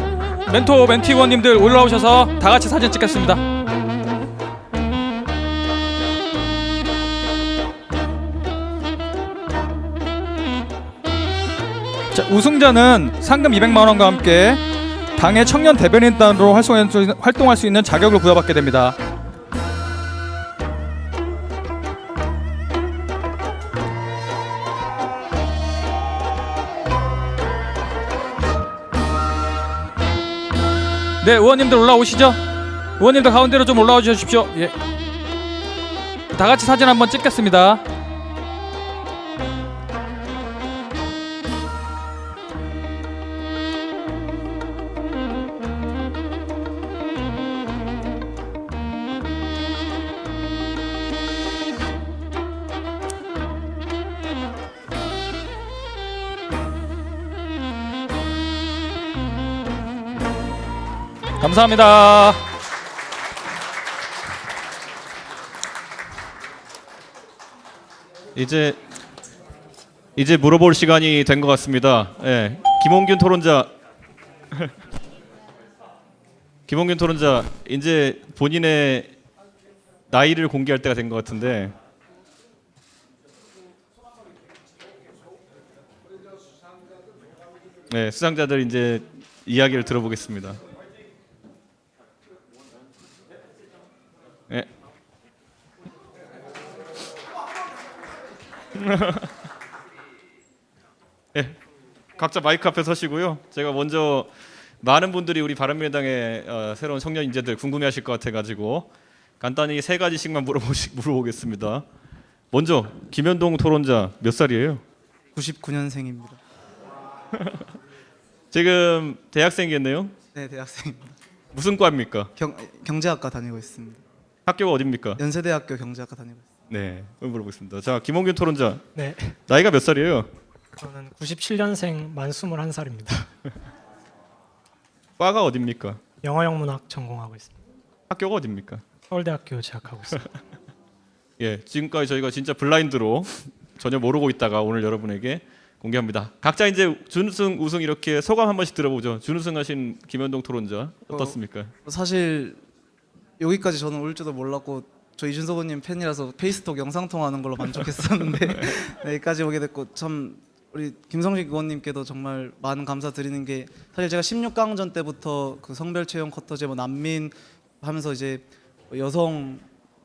멘토, 멘티 의원님들 올라오셔서 다 같이 사진 찍겠습니다. 자, 우승자는 상금 200만 원과 함께 당의 청년 대변인단으로 활동할 수 있는 자격을 부여받게 됩니다. 네, 의원님들 올라오시죠. 의원님들 가운데로 좀 올라와 주십시오. 예. 다 같이 사진 한번 찍겠습니다. 감사합니다. 이제 물어볼 시간이 된 것 같습니다. 예, 김홍균 토론자, 김홍균 토론자, 이제 본인의 나이를 공개할 때가 된 것 같은데. 네, 수상자들 이제 이야기를 들어보겠습니다. 네. 네, 각자 마이크 앞에 서시고요. 제가 먼저 많은 분들이 우리 바른미래당의 새로운 청년 인재들 궁금해하실 것 같아가지고 간단히 세 가지씩만 물어보겠습니다. 먼저 김현동 토론자 몇 살이에요? 99년생입니다. 지금 대학생이겠네요? 네, 대학생입니다. 무슨 과입니까? 경제학과 다니고 있습니다. 학교가 어디입니까? 연세대학교 경제학과 다니고 있습니다. 네, 물어보겠습니다. 자, 김홍균 토론자. 네. 나이가 몇 살이에요? 저는 97년생 만 21살입니다. 과가 어디입니까? 영어영문학 전공하고 있습니다. 학교가 어디입니까? 서울대학교 재학하고 있습니다. 예, 지금까지 저희가 진짜 블라인드로 전혀 모르고 있다가 오늘 여러분에게 공개합니다. 각자 이제 준우승, 우승 이렇게 소감 한 번씩 들어보죠. 준우승하신 김현동 토론자 어떻습니까? 사실 여기까지 저는 올 줄도 몰랐고 저 이준석 의원님 팬이라서 페이스톡 영상 통화하는 걸로 만족했었는데 네, 여기까지 오게 됐고 참 우리 김성식 의원님께도 정말 많은 감사드리는 게 사실 제가 16강전 때부터 그 성별 채용 쿼터제 뭐 난민 하면서 이제 여성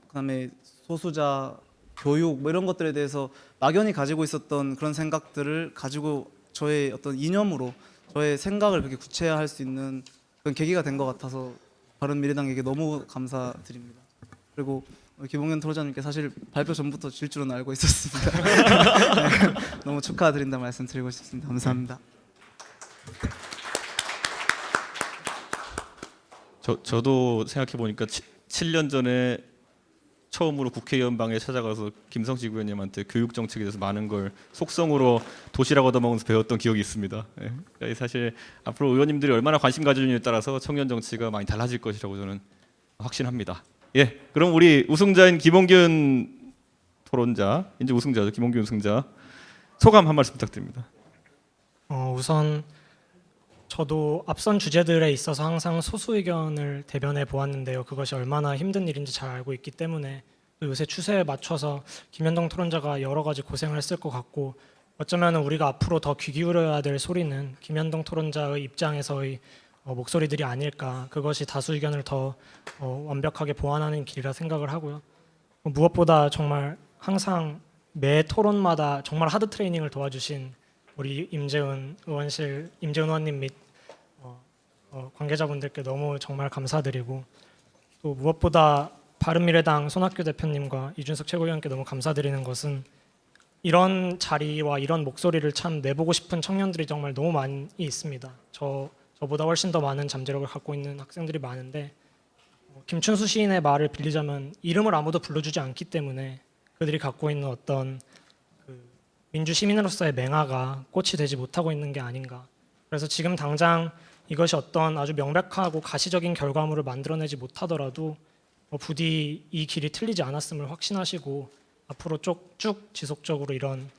그다음에 소수자 교육 뭐 이런 것들에 대해서 막연히 가지고 있었던 그런 생각들을 가지고 저의 어떤 이념으로 저의 생각을 그렇게 구체화할 수 있는 그런 계기가 된 것 같아서 바른미래당에게 너무 감사드립니다. 그리고 김홍균 토론자님께 사실 발표 전부터 질 줄은 알고 있었습니다. 네, 너무 축하드린다 말씀드리고 싶습니다. 감사합니다. 저도 생각해 보니까 7년 전에 처음으로 국회의원 방에 찾아가서 김성식 의원님한테 교육 정책에 대해서 많은 걸 속성으로 도시락 얻어먹으면서 배웠던 기억이 있습니다. 예. 사실 앞으로 의원님들이 얼마나 관심 가져주느냐에 따라서 청년 정치가 많이 달라질 것이라고 저는 확신합니다. 예, 그럼 우리 우승자인 김홍균 토론자, 이제 우승자죠. 김홍균 우승자 소감 한 말씀 부탁드립니다. 우선 저도 앞선 주제들에 있어서 항상 소수 의견을 대변해 보았는데요. 그것이 얼마나 힘든 일인지 잘 알고 있기 때문에 요새 추세에 맞춰서 김현동 토론자가 여러 가지 고생을 했을 것 같고 어쩌면 우리가 앞으로 더 귀 기울여야 될 소리는 김현동 토론자의 입장에서의 목소리들이 아닐까. 그것이 다수 의견을 더 완벽하게 보완하는 길이라 생각을 하고요. 무엇보다 정말 항상 매 토론마다 정말 하드 트레이닝을 도와주신 우리 임재훈 의원님 및 관계자분들께 너무 정말 감사드리고 또 무엇보다 바른미래당 손학규 대표님과 이준석 최고위원께 너무 감사드리는 것은 이런 자리와 이런 목소리를 참 내보고 싶은 청년들이 정말 너무 많이 있습니다. 저보다 훨씬 더 많은 잠재력을 갖고 있는 학생들이 많은데 김춘수 시인의 말을 빌리자면 이름을 아무도 불러주지 않기 때문에 그들이 갖고 있는 어떤 민주 시민으로서의 맹아가 꽃이 되지 못하고 있는 게 아닌가. 그래서 지금 당장 이것이 어떤 아주 명백하고 가시적인 결과물을 만들어내지 못하더라도 부디 이 길이 틀리지 않았음을 확신하시고 앞으로 쭉 지속적으로 이런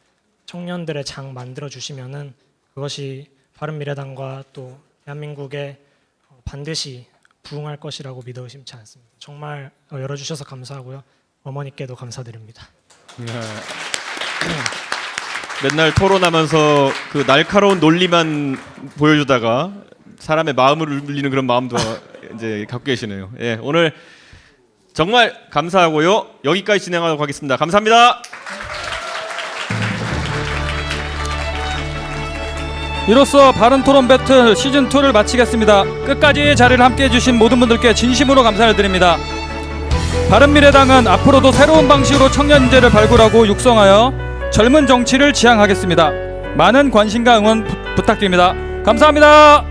청년들의 장 만들어 주시면은 그것이 바른미래당과 또 대한민국에 반드시 부응할 것이라고 믿어 의심치 않습니다. 정말 열어주셔서 감사하고요. 어머니께도 감사드립니다. 맨날 토론하면서 그 날카로운 논리만 보여주다가 사람의 마음을 울리는 그런 마음도 이제 갖고 계시네요. 예, 오늘 정말 감사하고요. 여기까지 진행하도록 하겠습니다. 감사합니다. 이로써 바른 토론 배틀 시즌 2를 마치겠습니다. 끝까지 자리를 함께해 주신 모든 분들께 진심으로 감사를 드립니다. 바른미래당은 앞으로도 새로운 방식으로 청년 인재를 발굴하고 육성하여 젊은 정치를 지향하겠습니다. 많은 관심과 응원 부탁드립니다. 감사합니다.